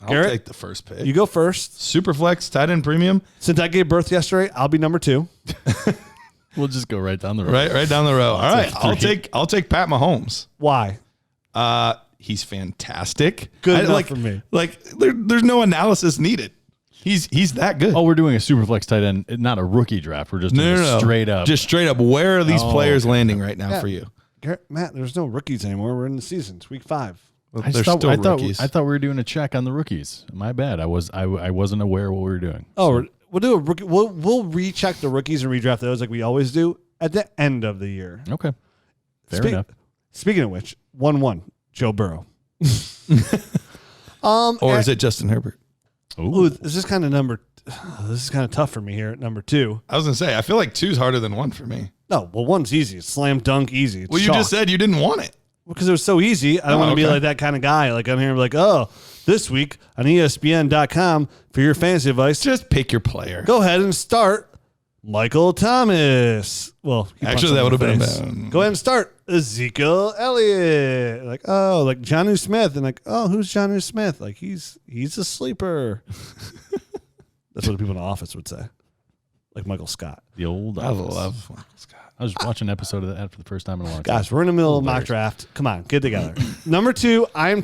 I'll Garrett, take the first pick. You go first. Superflex, tight end premium. Since I gave birth yesterday, I'll be number 2. We'll just go right down the road. Right down the row. All right. Three. I'll take Pat Mahomes. Why? He's fantastic. Good enough for me. Like there's no analysis needed. He's that good. Oh, we're doing a Superflex tight end, not a rookie draft. We're just doing no. straight up. Just straight up. Where are these players landing right now for you? Garrett, Matt, there's no rookies anymore. We're in the season. It's week 5. Well, I they're thought, still I thought rookies. I thought we were doing a check on the rookies. My bad. I wasn't aware of what we were doing. Oh, we'll do a rookie. We'll recheck the rookies and redraft those like we always do at the end of the year. Okay. Fair enough. Speaking of which, 1-1, Joe Burrow. Or is it Justin Herbert? Ooh, this is kind of tough for me here at number 2. I was gonna say I feel like 2's harder than 1 for me. No, well, 1's easy. It's slam dunk easy. It's Well, you chalk. just said you didn't want it. Because it was so easy. I don't want to be okay. like that kind of guy. Like I'm here, like, oh, this week on ESPN.com for your fantasy advice. Just pick your player. Go ahead and start Michael Thomas. Well, he punched Actually, that him would in have the been face. bad. Go ahead and start Ezekiel Elliott. Like, oh, like Jonnu Smith, and like, oh, who's Jonnu Smith? Like he's a sleeper. That's what the people in the office would say. Like Michael Scott. The old I Office. love Michael Scott. I was watching an episode of that for the first time in a long time. Guys, we're in the middle of mock draft. Come on, get together. Number 2, I'm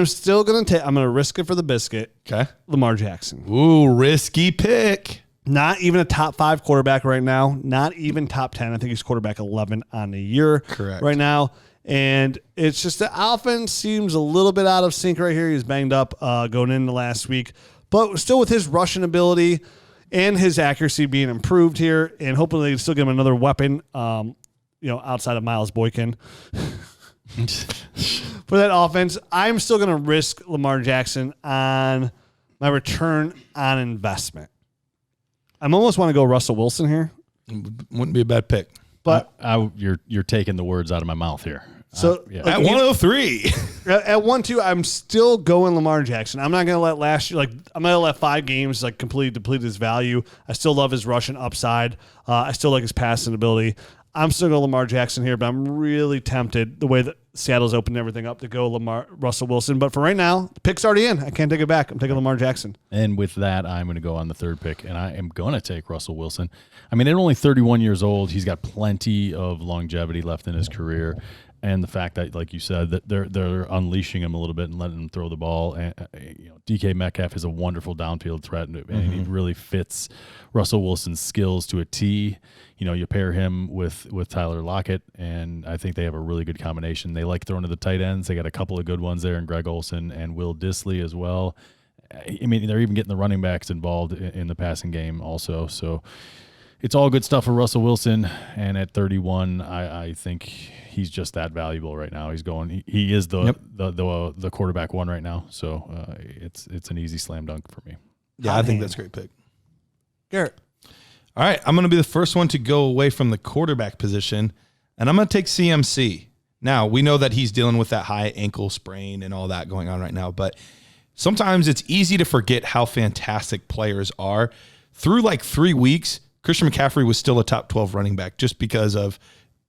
still going to take, I'm going to risk it for the biscuit. Okay. Lamar Jackson. Ooh, risky pick. Not even a top 5 quarterback right now. Not even top 10. I think he's quarterback 11 on the year. Correct. Right now. And it's just the offense seems a little bit out of sync right here. He's banged up going into last week. But still with his rushing ability and his accuracy being improved here, and hopefully they still give him another weapon, outside of Miles Boykin. For that offense, I'm still going to risk Lamar Jackson on my return on investment. I almost want to go Russell Wilson here. Wouldn't be a bad pick. But you're taking the words out of my mouth here. so Yeah. like, At 103. at 1-2, I'm still going Lamar Jackson. I'm not going to let last year, I'm going to let 5 games completely deplete his value. I still love his rushing upside. I still like his passing ability. I'm still going Lamar Jackson here, but I'm really tempted the way that Seattle's opened everything up to go Russell Wilson. But for right now, the pick's already in. I can't take it back. I'm taking Lamar Jackson. And with that, I'm going to go on the 3rd pick, and I am going to take Russell Wilson. I mean, at only 31 years old, he's got plenty of longevity left in his career. And the fact that, like you said, that they're unleashing him a little bit and letting him throw the ball. And DK Metcalf is a wonderful downfield threat, and he really fits Russell Wilson's skills to a T. You pair him with Tyler Lockett, and I think they have a really good combination. They like throwing to the tight ends. They got a couple of good ones there, and Greg Olsen and Will Dissly as well. I mean, they're even getting the running backs involved in the passing game also. So it's all good stuff for Russell Wilson. And at 31, I think he's just that valuable right now. He's going. He is the quarterback 1 right now. So it's an easy slam dunk for me. Yeah, I think that's a great pick. Garrett. All right, I'm going to be the first one to go away from the quarterback position, and I'm going to take CMC. Now, we know that he's dealing with that high ankle sprain and all that going on right now, but sometimes it's easy to forget how fantastic players are. Through 3 weeks, Christian McCaffrey was still a top 12 running back just because of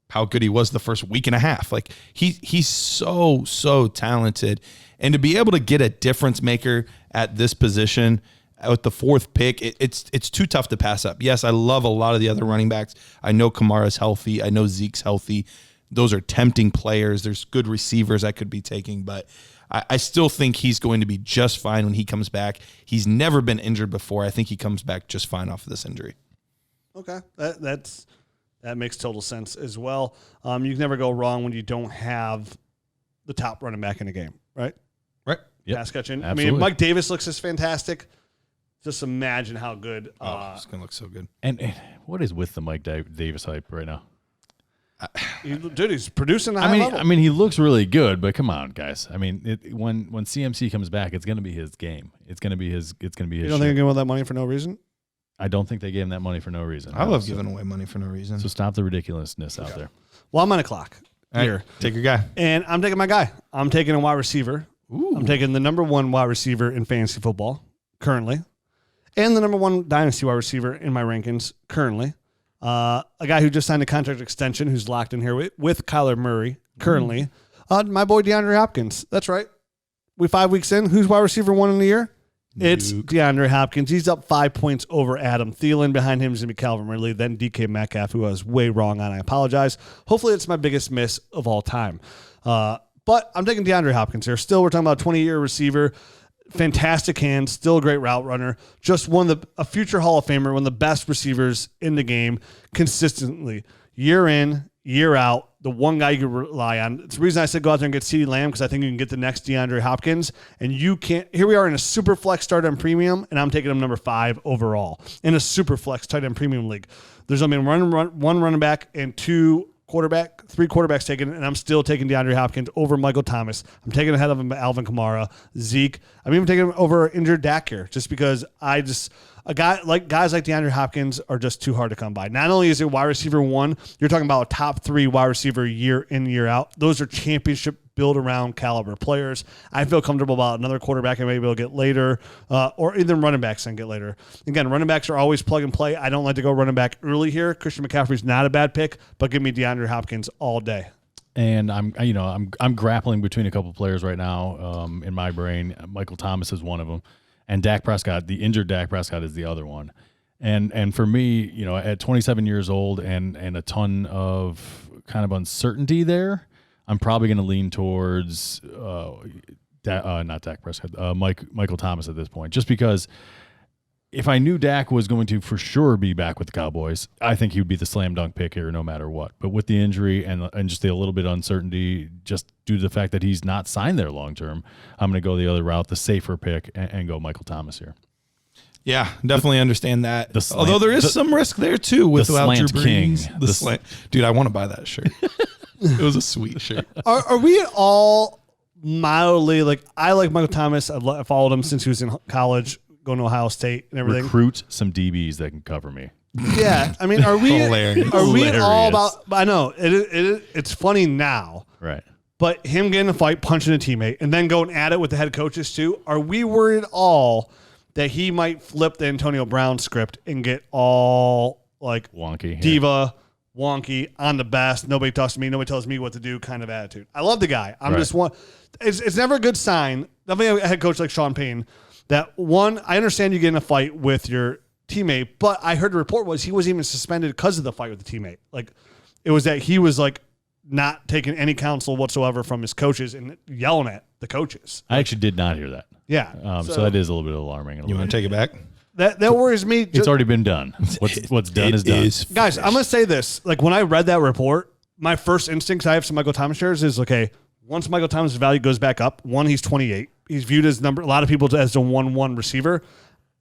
how good he was the first week and a half. He's so talented, and to be able to get a difference maker at this position with the 4th pick, it's too tough to pass up. Yes, I love a lot of the other running backs. I know Kamara's healthy. I know Zeke's healthy. Those are tempting players. There's good receivers I could be taking, but I still think he's going to be just fine when he comes back. He's never been injured before. I think he comes back just fine off of this injury. Okay, that makes total sense as well. You can never go wrong when you don't have the top running back in the game, right? Right. Yep. Pass catching. Absolutely. I mean, Mike Davis looks as fantastic. Just imagine how good. It's going to look so good. And what is with the Mike Davis hype right now? Dude, he's producing a high level. I mean, he looks really good, but come on, guys. I mean, when CMC comes back, it's going to be his game. It's going to be his. You don't think they're giving him that money for no reason? I don't think they gave him that money for no reason. I love giving away money for no reason. So stop the ridiculousness out there. Well, I'm on a clock here. Right, take your guy. And I'm taking my guy. I'm taking a wide receiver. Ooh. I'm taking the number one wide receiver in fantasy football currently, and the number one dynasty wide receiver in my rankings currently. A guy who just signed a contract extension who's locked in here with Kyler Murray currently. My boy DeAndre Hopkins. That's right. We 5 weeks in. Who's wide receiver 1 in the year? It's DeAndre Hopkins. He's up 5 points over Adam Thielen. Behind him is going to be Calvin Ridley, then DK Metcalf, who I was way wrong on. I apologize. Hopefully it's my biggest miss of all time. But I'm taking DeAndre Hopkins here. Still, we're talking about a 20-year receiver. Fantastic hands, still a great route runner. Just a future Hall of Famer, one of the best receivers in the game consistently. Year in, year out, the one guy you can rely on. It's the reason I said go out there and get CeeDee Lamb, because I think you can get the next DeAndre Hopkins. And you can't. Here we are in a Superflex start on premium, and I'm taking him number 5 overall in a Superflex tight end premium league. There's only one running back and 3 quarterbacks taken, and I'm still taking DeAndre Hopkins over Michael Thomas. I'm taking ahead of him Alvin Kamara, Zeke. I'm even taking him over injured Dak here, just because guys like DeAndre Hopkins are just too hard to come by. Not only is it wide receiver 1, you're talking about a top 3 wide receiver year in, year out. Those are championship build-around caliber players. I feel comfortable about another quarterback I may be able to get later, or even running backs I can get later. Again, running backs are always plug and play. I don't like to go running back early here. Christian McCaffrey's not a bad pick, but give me DeAndre Hopkins all day. And I'm grappling between a couple players right now in my brain. Michael Thomas is one of them, and Dak Prescott, the injured Dak Prescott, is the other one. And for me, at 27 years old and a ton of kind of uncertainty there, I'm probably going to lean towards not Dak Prescott, Michael Thomas at this point, just because if I knew Dak was going to for sure be back with the Cowboys, I think he would be the slam dunk pick here no matter what. But with the injury and just a little bit of uncertainty, just due to the fact that he's not signed there long term, I'm going to go the other route, the safer pick, and go Michael Thomas here. Yeah, definitely understand that. Although there is some risk there too without Drew Brees. The slant. Dude, I want to buy that shirt. It was a sweet shirt. Are we at all mildly I like Michael Thomas. I followed him since he was in college, going to Ohio State and everything. Recruit some DBs that can cover me. Yeah, I mean, are we Hilarious. all about? I know it's funny now, right? But him getting a fight, punching a teammate, and then going at it with the head coaches too. Are we worried at all that he might flip the Antonio Brown script and get all wonky, diva? Wonky, I'm the best. Nobody talks to me. Nobody tells me what to do kind of attitude. I love the guy. It's never a good sign. Definitely a head coach like Sean Payton. That one, I understand you get in a fight with your teammate, but I heard the report was he wasn't even suspended because of the fight with the teammate. It was that he was not taking any counsel whatsoever from his coaches and yelling at the coaches. I actually did not hear that. Yeah. So that is a little bit alarming. You want to take it back? That worries me. It's already been done. What's done is done. Guys, I'm going to say this. When I read that report, my first instinct, I have some Michael Thomas shares, is, okay, once Michael Thomas' value goes back up, he's 28. He's viewed as a lot of people as a 1-1 receiver.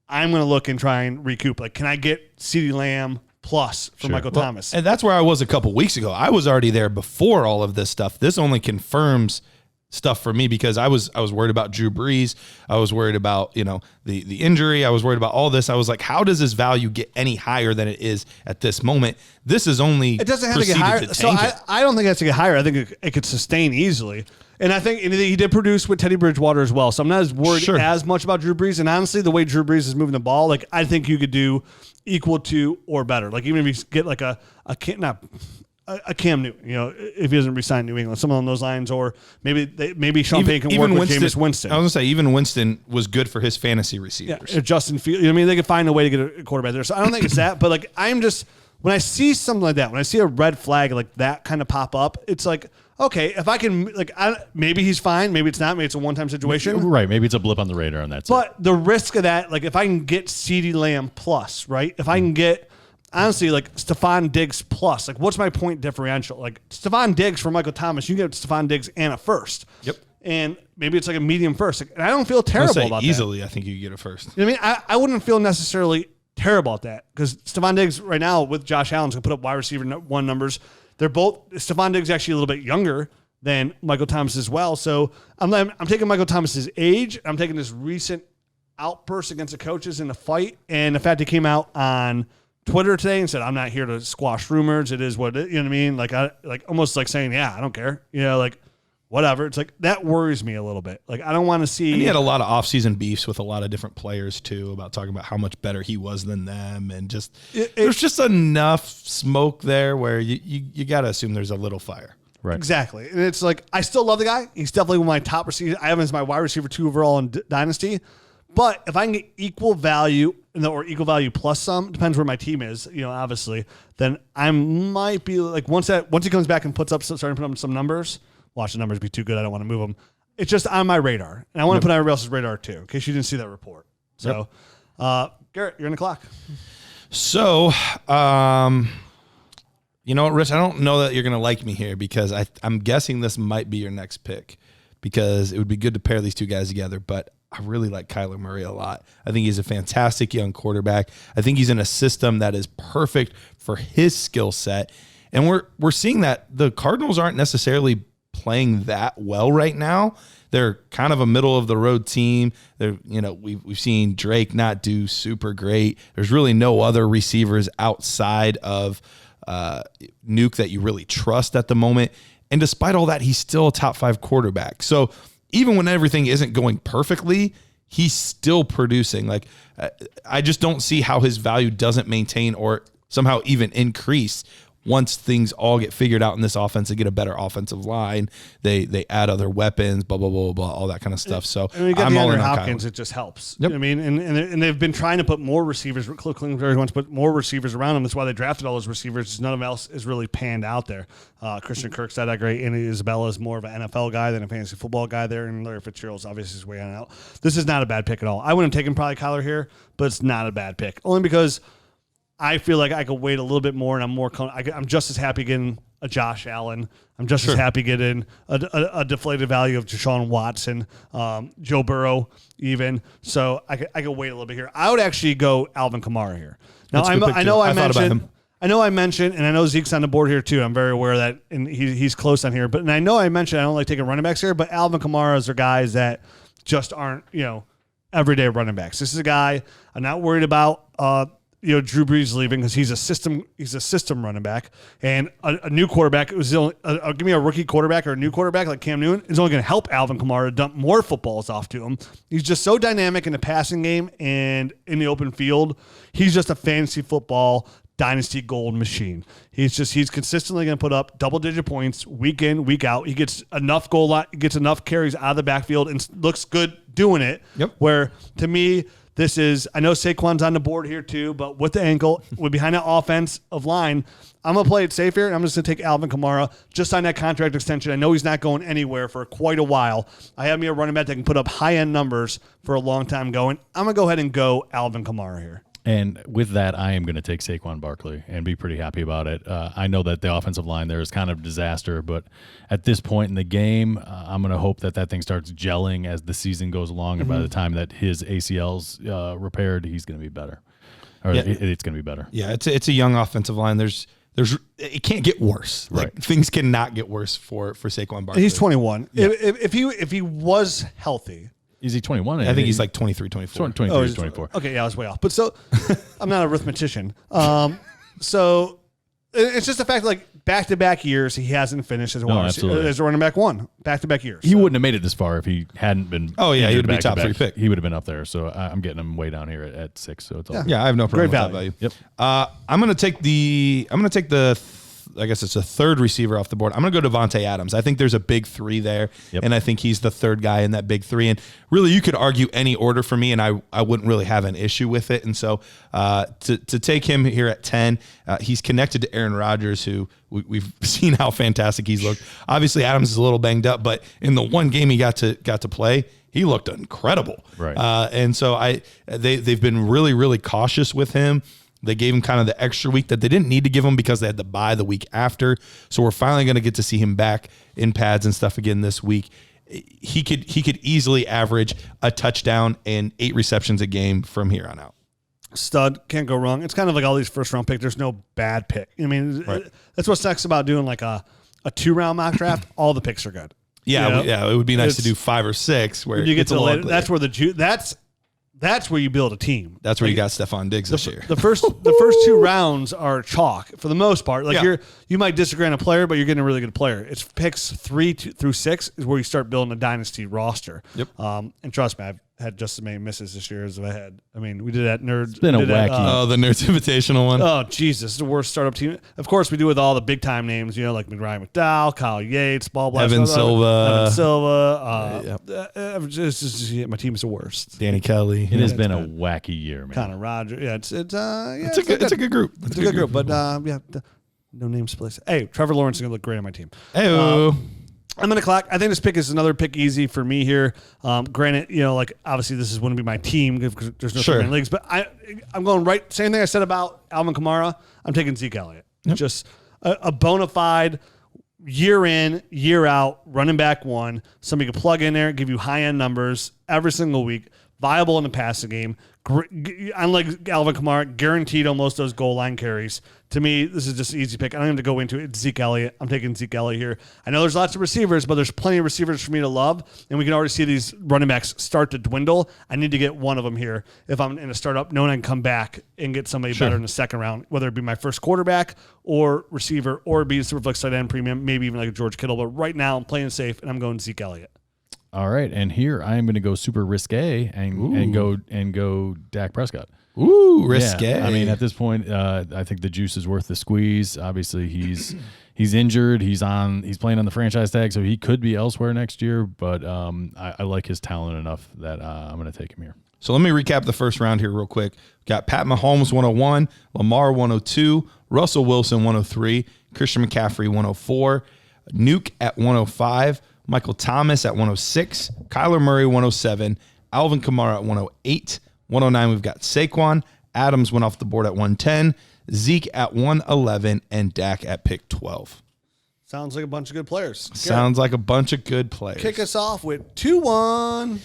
I'm going to look and try and recoup. Can I get CeeDee Lamb plus for Michael Thomas? And that's where I was a couple weeks ago. I was already there before all of this stuff. This only confirms stuff for me because I was worried about Drew Brees. I was worried about, the injury. I was worried about all this. I was like, how does this value get any higher than it is at this moment? This is only it doesn't have to get higher. So I don't think it has to get higher. I think it could sustain easily. And I think he did produce with Teddy Bridgewater as well. So I'm not as worried as much about Drew Brees. And honestly, the way Drew Brees is moving the ball, I think you could do equal to or better. Even if you get a Cam Newton, if he doesn't resign New England, something along those lines, or maybe Sean Payton can work with Jameis Winston. I was going to say, even Winston was good for his fantasy receivers. Yeah, Justin Fields. They could find a way to get a quarterback there. So I don't think it's that, but I'm just, when I see something like that, when I see a red flag like that kind of pop up, it's okay, if I can, maybe he's fine, maybe it's not, maybe it's a one-time situation. Right, maybe it's a blip on the radar and that's But the risk of that, if I can get CeeDee Lamb plus, right? If I can get, honestly, Stephon Diggs plus, what's my point differential? Stephon Diggs for Michael Thomas, you get Stephon Diggs and a first. Yep. And maybe it's a medium first. And I don't feel terrible about easily, that. I think you get a first. You know what I mean? I wouldn't feel necessarily terrible at that because Stephon Diggs right now with Josh Allen's going to put up wide receiver 1 numbers. They're both, Stephon Diggs is actually a little bit younger than Michael Thomas as well. So I'm taking Michael Thomas's age. I'm taking this recent outburst against the coaches in the fight. And the fact he came out on Twitter today and said, I'm not here to squash rumors. It is what it, you know what I mean? Like almost like saying, yeah, I don't care. Like whatever. It's like, that worries me a little bit. Like, I don't want to see. And he had a lot of offseason beefs with a lot of different players too, about talking about how much better he was than them. And just, there's just enough smoke there where you got to assume there's a little fire. Right. Exactly. And it's like, I still love the guy. He's definitely one of my top receivers. I have him as my wide receiver 2 overall in Dynasty. But if I can get equal value or equal value plus some, depends where my team is, obviously, then I might be like, once he comes back and starting to put up some numbers, watch the numbers be too good. I don't want to move them. It's just on my radar. And I want to put on everybody else's radar too, in case you didn't see that report. So, Garrett, you're in the clock. So, you know what, Rich? I don't know that you're going to like me here because I'm guessing this might be your next pick because it would be good to pair these two guys together. But I really like Kyler Murray a lot. I think he's a fantastic young quarterback. I think he's in a system that is perfect for his skill set. And we're seeing that the Cardinals aren't necessarily playing that well right now. They're kind of a middle of the road team. They're, we've seen Drake not do super great. There's really no other receivers outside of Nuke that you really trust at the moment. And despite all that, he's still a top 5 quarterback. So even when everything isn't going perfectly, he's still producing. Like, I just don't see how his value doesn't maintain or somehow even increase once things all get figured out in this offense. They get a better offensive line. They add other weapons, blah, blah, blah, blah, all that kind of stuff. So and when you got I'm all in DeAndre on Hopkins, Kyler. it just helps. Yep. You know what I mean? And they've been trying to put more receivers. Cliff Kingsbury wants to put more receivers around him. That's why they drafted all those receivers. None of else is really panned out there. Christian Kirk's not that great. Andy Isabella is more of an NFL guy than a fantasy football guy there. And Larry Fitzgerald's obviously his way on out. This is not a bad pick at all. I wouldn't have taken probably Kyler here, but it's not a bad pick. Only because I feel like I could wait a little bit more, and I'm just as happy getting a Josh Allen. I'm just as happy getting a deflated value of Deshaun Watson, Joe Burrow even. So I could wait a little bit here. I would actually go Alvin Kamara here. Now I know I mentioned, and I know Zeke's on the board here too. I'm very aware of that, and he's close on here. But I know I mentioned I don't like taking running backs here, but Alvin Kamara are guys that just aren't everyday running backs. This is a guy I'm not worried about. Drew Brees leaving because he's a system running back, and a new quarterback. It was give me a rookie quarterback or a new quarterback like Cam Newton is only going to help Alvin Kamara dump more footballs off to him. He's just so dynamic in the passing game and in the open field. He's just a fantasy football dynasty gold machine. He's consistently going to put up double-digit points week in, week out. He gets enough goal line, gets enough carries out of the backfield, and looks good doing it. Yep. Where to me, this is, I know Saquon's on the board here too, but with the ankle, with behind that offensive line, I'm going to play it safe here, and I'm just going to take Alvin Kamara, just sign that contract extension. I know he's not going anywhere for quite a while. I have me a running back that can put up high-end numbers for a long time going. I'm going to go ahead and go Alvin Kamara here. And with that, I am going to take Saquon Barkley and be pretty happy about it. I know that the offensive line there is kind of a disaster, but at this point in the game, I'm going to hope that thing starts gelling as the season goes along, and by the time that his ACL's repaired, he's going to be better. It's going to be better. Yeah, it's a young offensive line. It can't get worse. Right. Like, things cannot get worse for Saquon Barkley. He's 21. Yeah. If he was healthy. Is he 21? I think he's like 23, 24. 23, 24. Okay, yeah, I was way off. But so, I'm not an arithmetician. So, it's just the fact like back-to-back years he hasn't finished as a running back one. Back-to-back years. He wouldn't have made it this far if he hadn't been. Oh, yeah, he would be top 3 pick. He would have been up there. So I'm getting him way down here at 6. So it's all Yeah, I have no problem Great with value. that value. Yep. I'm going to take the I guess it's a third receiver off the board. I'm going to go to Vontae Adams. I think there's a big 3 there, and I think he's the third guy in that big 3. And really, you could argue any order for me, and I wouldn't really have an issue with it. And so to take him here at 10, he's connected to Aaron Rodgers, who we've seen how fantastic he's looked. Obviously, Adams is a little banged up, but in the one game he got to play, he looked incredible. Right. And so they've been really, really cautious with him. They gave him kind of the extra week that they didn't need to give him because they had to bye the week after. So we're finally going to get to see him back in pads and stuff again this week. He could easily average a touchdown and 8 receptions a game from here on out. Stud, can't go wrong. It's kind of like all these first round picks. There's no bad pick. I mean, that's what's next about doing like a 2-round mock draft. All the picks are good. Yeah, You know? it would be nice to do 5 or 6 where When you get it's to a the little later, uglier. that's where you build a team. That's where you got Stephon Diggs this year. The first 2 rounds are chalk for the most part. Like you might disagree on a player, but you're getting a really good player. It's picks 3 through 6 is where you start building a dynasty roster. Yep. And trust me, I've had just as many misses this year as I had. I mean, we did that Nerds. It's been a The Nerds Invitational one. Oh, Jesus. It's the worst startup team. Of course, we do with all the big time names, like Ryan McDowell, Kyle Yates, Ball Blast, Evan Silva. My team's the worst. Danny Kelly. It has been a wacky year, man. Connor Rogers. Yeah, it's a good group. It's a good group, but no names to place. Hey, Trevor Lawrence is going to look great on my team. Hey, I'm going to clock. I think this pick is another pick easy for me here. Granted, obviously this is wouldn't be my team because there's no three-man leagues, but I'm going right. Same thing I said about Alvin Kamara. I'm taking Zeke Elliott. Yep. Just a bona fide year in, year out running back one. Somebody can plug in there, give you high-end numbers every single week, viable in the passing game. Unlike Alvin Kamara, guaranteed almost those goal line carries. To me, this is just an easy pick. I don't have to go into it. It's Zeke Elliott. I'm taking Zeke Elliott here. I know there's lots of receivers, but there's plenty of receivers for me to love, and we can already see these running backs start to dwindle. I need to get one of them here if I'm in a startup, knowing I can come back and get somebody better in the second round, whether it be my first quarterback or receiver or be a Superflex tight end premium, maybe even like a George Kittle. But right now, I'm playing safe, and I'm going Zeke Elliott. All right, and here I am going to go super risque and go Dak Prescott. Ooh, risque. Yeah, I mean, at this point, I think the juice is worth the squeeze. Obviously, he's injured. He's playing on the franchise tag, so he could be elsewhere next year. But I like his talent enough that I'm going to take him here. So let me recap the first round here real quick. Got Pat Mahomes 101, Lamar 102, Russell Wilson 103, Christian McCaffrey 104, Nuke at 105. Michael Thomas at 106, Kyler Murray 107, Alvin Kamara at 108, 109 we've got Saquon, Adams went off the board at 110, Zeke at 111, and Dak at pick 12. Sounds like a bunch of good players. Sounds like a bunch of good players. Kick us off with 2-1.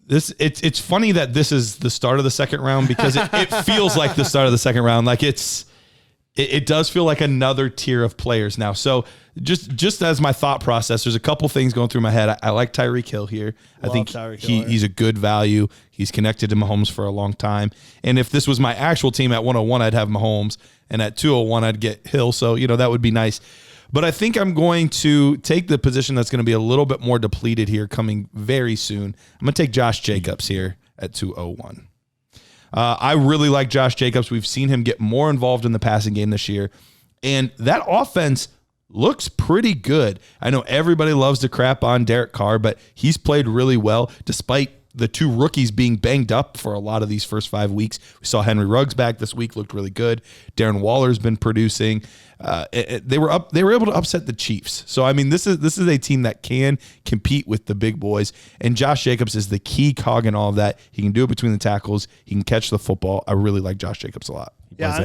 It's funny that this is the start of the second round because it feels like the start of the second round. Like it does feel like another tier of players now. So just as my thought process, there's a couple things going through my head. I like Tyreek Hill here. I think he's a good value. He's connected to Mahomes for a long time. And if this was my actual team at 101, I'd have Mahomes. And at 201, I'd get Hill. So, that would be nice. But I think I'm going to take the position that's going to be a little bit more depleted here coming very soon. I'm going to take Josh Jacobs here at 201. I really like Josh Jacobs. We've seen him get more involved in the passing game this year. And that offense looks pretty good. I know everybody loves to crap on Derek Carr, but he's played really well despite the 2 rookies being banged up for a lot of these first 5 weeks. We saw Henry Ruggs back this week, looked really good. Darren Waller's been producing. They were able to upset the Chiefs. So I mean, this is a team that can compete with the big boys, and Josh Jacobs is the key cog in all of that. He can do it between the tackles. He can catch the football. I really like Josh Jacobs a lot.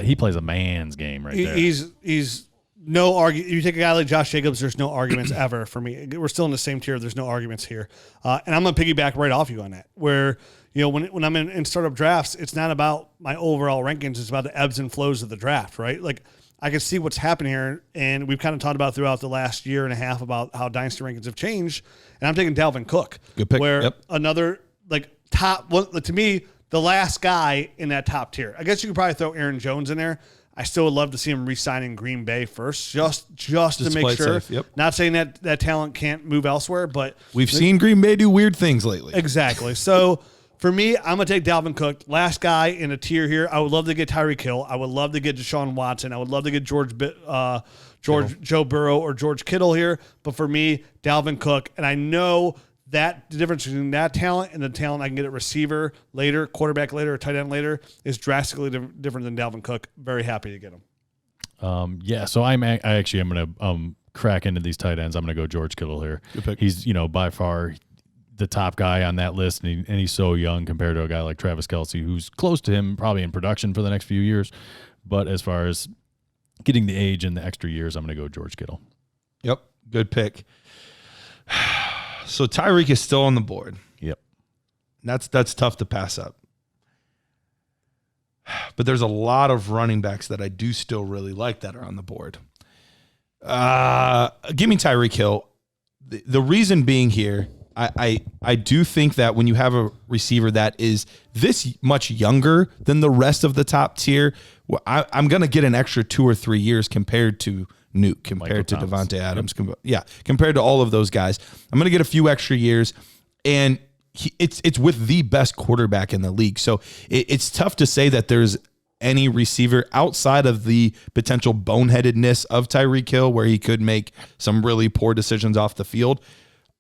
He plays a man's game right there. He's no argument. You take a guy like Josh Jacobs, there's no arguments ever for me. We're still in the same tier. There's no arguments here. And I'm going to piggyback right off you on that, where, when I'm in startup drafts, it's not about my overall rankings. It's about the ebbs and flows of the draft, right? Like, I can see what's happening here, and we've kind of talked about throughout the last year and a half about how dynasty rankings have changed. And I'm taking Dalvin Cook. Good pick. Where another, top, to me, the last guy in that top tier. I guess you could probably throw Aaron Jones in there. I still would love to see him re-sign in Green Bay first, just to make sure. Safe, yep. Not saying that talent can't move elsewhere, but we've seen Green Bay do weird things lately. Exactly. So for me, I'm going to take Dalvin Cook. Last guy in a tier here. I would love to get Tyreek Hill. I would love to get Deshaun Watson. I would love to get Joe Burrow or George Kittle here. But for me, Dalvin Cook. And I know that the difference between that talent and the talent I can get at receiver later, quarterback later, or tight end later is drastically different than Dalvin Cook. Very happy to get him. So I'm going to crack into these tight ends. I'm going to go George Kittle here. Good pick. He's, by far the top guy on that list, and he's so young compared to a guy like Travis Kelce, who's close to him probably in production for the next few years. But as far as getting the age and the extra years, I'm going to go George Kittle. Yep, good pick. So Tyreek is still on the board. Yep. That's tough to pass up. But there's a lot of running backs that I do still really like that are on the board. Give me Tyreek Hill. The reason being here, I do think that when you have a receiver that is this much younger than the rest of the top tier, I'm going to get an extra 2 or 3 years compared to Nuke, compared to Vontae Adams. Compared to all of those guys. I'm going to get a few extra years, and it's with the best quarterback in the league. So it's tough to say that there's any receiver outside of the potential boneheadedness of Tyreek Hill where he could make some really poor decisions off the field.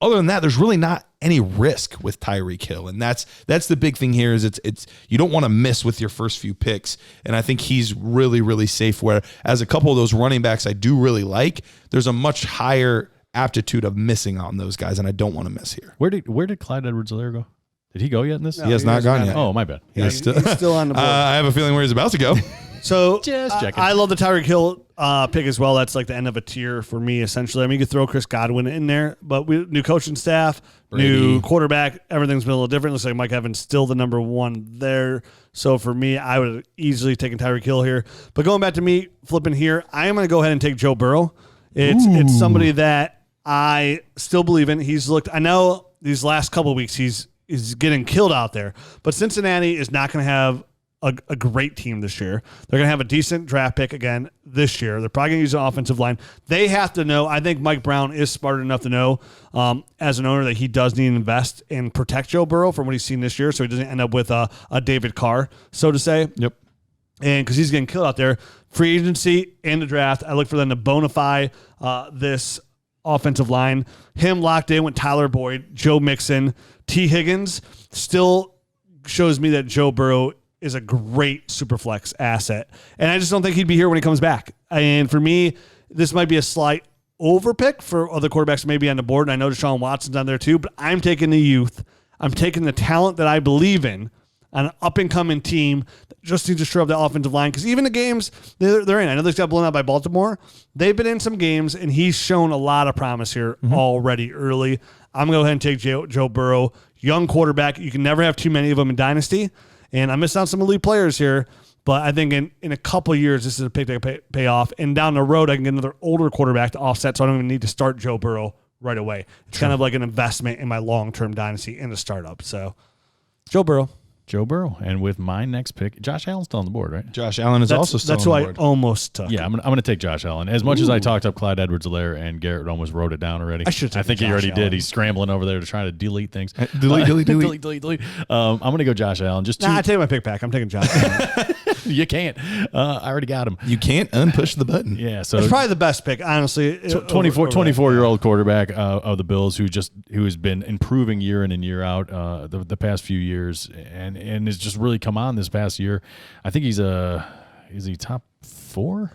Other than that, there's really not any risk with Tyreek Hill. And that's the big thing here is it's you don't want to miss with your first few picks. And I think he's really, really safe, where as a couple of those running backs I do really like, there's a much higher aptitude of missing on those guys, and I don't want to miss here. Where did Clyde Edwards-Helaire go? Did he go yet in this? No, he has not gone yet. Oh, my bad. He's still on the board. I have a feeling where he's about to go. So Just checking. I love the Tyreek Hill pick as well. That's like the end of a tier for me, essentially. I mean, you could throw Chris Godwin in there, but new coaching staff, new quarterback, everything's been a little different. Looks like Mike Evans still the number one there. So for me, I would have easily taken Tyreek Hill here. But going back to me flipping here, I am going to go ahead and take Joe Burrow. It's somebody that I still believe in. I know these last couple of weeks he's getting killed out there, but Cincinnati is not going to have a great team this year. They're going to have a decent draft pick again this year. They're probably going to use an offensive line. They have to know. I think Mike Brown is smart enough to know as an owner that he does need to invest and protect Joe Burrow from what he's seen this year, so he doesn't end up with a David Carr, so to say. Yep. And because he's getting killed out there, free agency and the draft, I look for them to bonify this offensive line. Him locked in with Tyler Boyd, Joe Mixon, T. Higgins still shows me that Joe Burrow is a great Superflex asset. And I just don't think he'd be here when he comes back. And for me, this might be a slight overpick for other quarterbacks maybe on the board. And I know Deshaun Watson's on there too, but I'm taking the youth. I'm taking the talent that I believe in on an up-and-coming team that just needs to shore up the offensive line. Because even the games they're in, I know they got blown out by Baltimore. They've been in some games, and he's shown a lot of promise here already early. I'm going to go ahead and take Joe Burrow, young quarterback. You can never have too many of them in Dynasty. And I missed out some elite players here, but I think in a couple of years, this is a pick that can pay off. And down the road, I can get another older quarterback to offset, so I don't even need to start Joe Burrow right away. It's kind of like an investment in my long-term dynasty in a startup. So, Joe Burrow. And with my next pick, Josh Allen's still on the board, right? Josh Allen is also still on the board. That's who I almost took. Yeah, I'm gonna take Josh Allen. As much as I talked up Clyde Edwards-Helaire and Garrett almost wrote it down already. I think he already did. He's scrambling over there to try to delete things. Delete. I'm gonna go Josh Allen. I take my pick back. I'm taking Josh Allen. You can't. I already got him. You can't unpush the button. Yeah, so it's probably the best pick, honestly. 24-year-old quarterback of the Bills who has been improving year in and year out the past few years and has just really come on this past year. I think is he top 4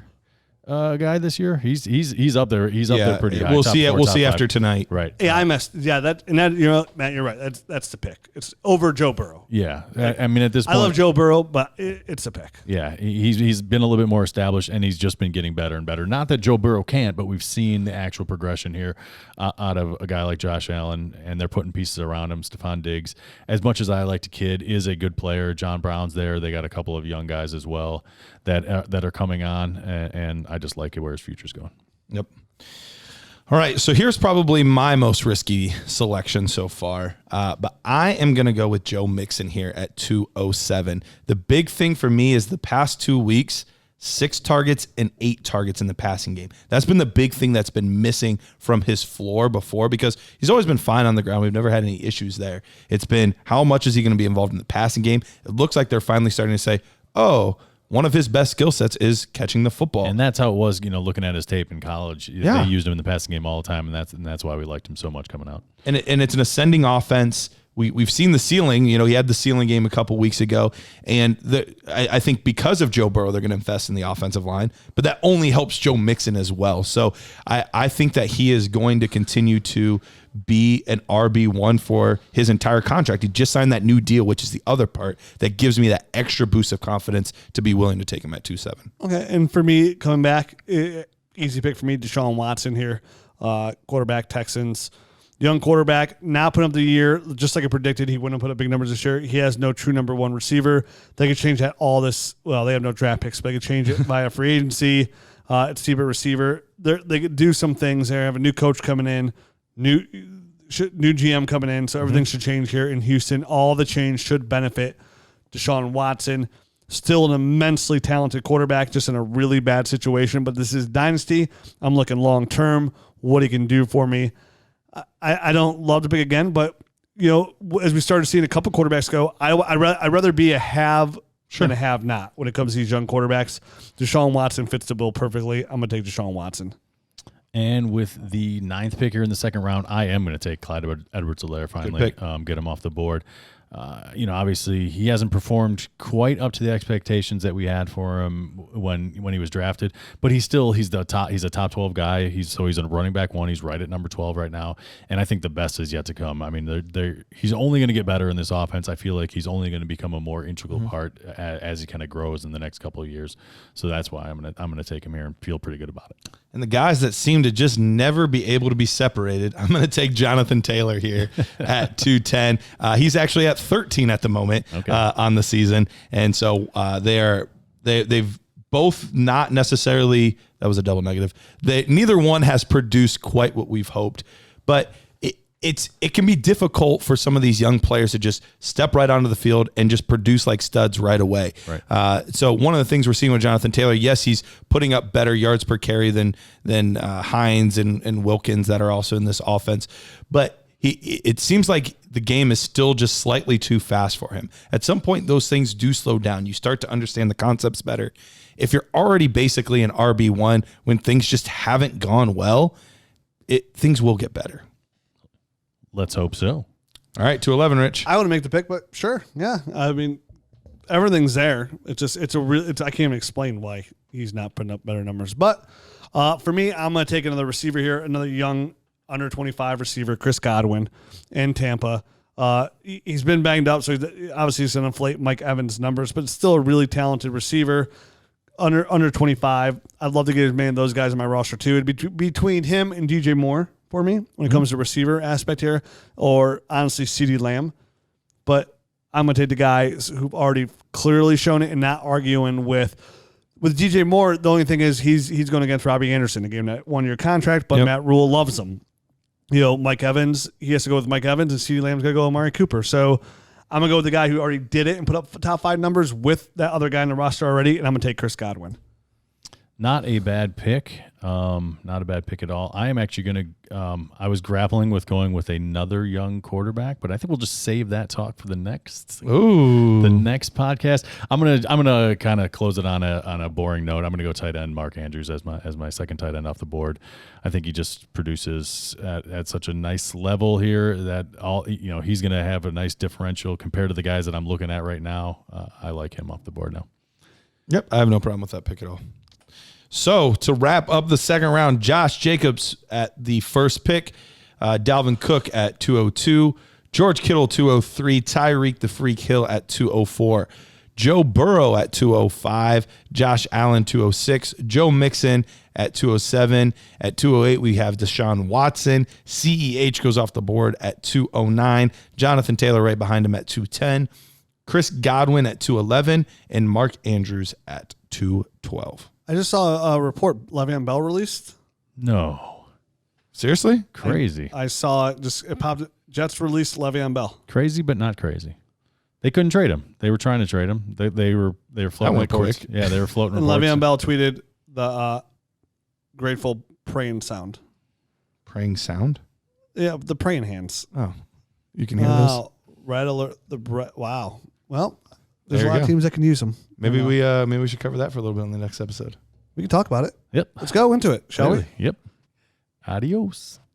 guy this year? He's up there. He's up there pretty high. We'll see after tonight. Right. Yeah, I missed. Yeah, Matt, you're right. That's the pick. It's over Joe Burrow. Yeah, I mean at this point, I love Joe Burrow, but it's a pick. Yeah, he's been a little bit more established, and he's just been getting better and better. Not that Joe Burrow can't, but we've seen the actual progression here out of a guy like Josh Allen, and they're putting pieces around him. Stephon Diggs, as much as I like to kid, is a good player. John Brown's there. They got a couple of young guys as well that are coming on, and I just like it where his future's going. Yep. All right, so here's probably my most risky selection so far, but I am going to go with Joe Mixon here at 207. The big thing for me is the past 2 weeks, 6 targets and 8 targets in the passing game. That's been the big thing that's been missing from his floor before, because he's always been fine on the ground. We've never had any issues there. It's been how much is he going to be involved in the passing game? It looks like they're finally starting to say, oh, one of his best skill sets is catching the football. And that's how it was, looking at his tape in college. They used him in the passing game all the time, and that's why we liked him so much coming out. And it's an ascending offense. We've seen the ceiling. He had the ceiling game a couple weeks ago. And I think because of Joe Burrow, they're going to invest in the offensive line. But that only helps Joe Mixon as well. So I think that he is going to continue to be an RB1 for his entire contract. He just signed that new deal, which is the other part that gives me that extra boost of confidence to be willing to take him at 2.7. Okay, and for me, coming back, easy pick for me, Deshaun Watson here, quarterback, Texans. young quarterback, not putting up the year, just like I predicted, he wouldn't put up big numbers this year. He has no true number one receiver. They could change that all this. Well, they have no draft picks, but they could change it via free agency. It's cheaper receiver. They could do some things there. Have a new coach coming in, new GM coming in, so everything should change here in Houston. All the change should benefit Deshaun Watson. Still an immensely talented quarterback, just in a really bad situation. But this is Dynasty. I'm looking long term, what he can do for me. I don't love to pick again, but as we started seeing a couple quarterbacks go, I'd rather be a have than a have not when it comes to these young quarterbacks. Deshaun Watson fits the bill perfectly. I'm going to take Deshaun Watson. And with the 9th pick here in the second round, I am going to take Clyde Edwards-Helaire finally, get him off the board. Obviously he hasn't performed quite up to the expectations that we had for him when he was drafted, but he's a top 12 guy. He's a running back 1. He's right at number 12 right now. And I think the best is yet to come. I mean, he's only going to get better in this offense. I feel like he's only going to become a more integral part as he kind of grows in the next couple of years. So that's why I'm going to take him here and feel pretty good about it. And the guys that seem to just never be able to be separated, I'm going to take Jonathan Taylor here at 210. He's actually at 13 at the moment on the season. And so they've both not necessarily, that was a double negative. Neither one has produced quite what we've hoped, but it can be difficult for some of these young players to just step right onto the field and just produce like studs right away. Right. So one of the things we're seeing with Jonathan Taylor, yes, he's putting up better yards per carry than Hines and Wilkins that are also in this offense, but it seems like the game is still just slightly too fast for him. At some point, those things do slow down. You start to understand the concepts better. If you're already basically an RB1 when things just haven't gone well, things will get better. Let's hope so. All right, 211, Rich. I want to make the pick, but sure, yeah. I mean, everything's there. I can't even explain why he's not putting up better numbers. But for me, I'm going to take another receiver here, another young under 25 receiver, Chris Godwin in Tampa. He's been banged up, so obviously he's going to inflate Mike Evans' numbers, but still a really talented receiver. Under 25. I'd love to get as many of those guys in my roster too. It'd be between him and DJ Moore for me when it comes to receiver aspect here, or honestly CeeDee Lamb. But I'm going to take the guys who've already clearly shown it and not arguing with DJ Moore. The only thing is he's going against Robbie Anderson to give him that 1-year contract, but Matt Rule loves him. Mike Evans, he has to go with Mike Evans, and CeeDee Lamb's going to go with Amari Cooper. So I'm going to go with the guy who already did it and put up top 5 numbers with that other guy in the roster already, and I'm going to take Chris Godwin. Not a bad pick. Not a bad pick at all. I am actually going to I was grappling with going with another young quarterback, but I think we'll just save that talk for the next podcast. I'm gonna kind of close it on a boring note. I'm gonna go tight end Mark Andrews as my second tight end off the board. I think he just produces at such a nice level here that he's gonna have a nice differential compared to the guys that I'm looking at right now. I like him off the board now. Yep, I have no problem with that pick at all. So to wrap up the second round, Josh Jacobs at the first pick, Dalvin Cook at 202, George Kittle 203, Tyreek the Freak Hill at 204, Joe Burrow at 205, Josh Allen 206, Joe Mixon at 207. At 208, we have Deshaun Watson. CEH goes off the board at 209, Jonathan Taylor right behind him at 210, Chris Godwin at 211, and Mark Andrews at 212. I just saw a report Le'Veon Bell released. No. Seriously? Crazy. I saw it. It popped. Jets released Le'Veon Bell. Crazy, but not crazy. They couldn't trade him. They were trying to trade him. They were floating reports. Quick. Yeah, they were floating and reports. Le'Veon Bell tweeted the grateful praying sound. Praying sound? Yeah, the praying hands. Oh, you can hear those. Red alert. Wow. Well, there's a lot of teams that can use them. Maybe we should cover that for a little bit on the next episode. We can talk about it. Yep. Let's go into it, shall we? Yep. Adios.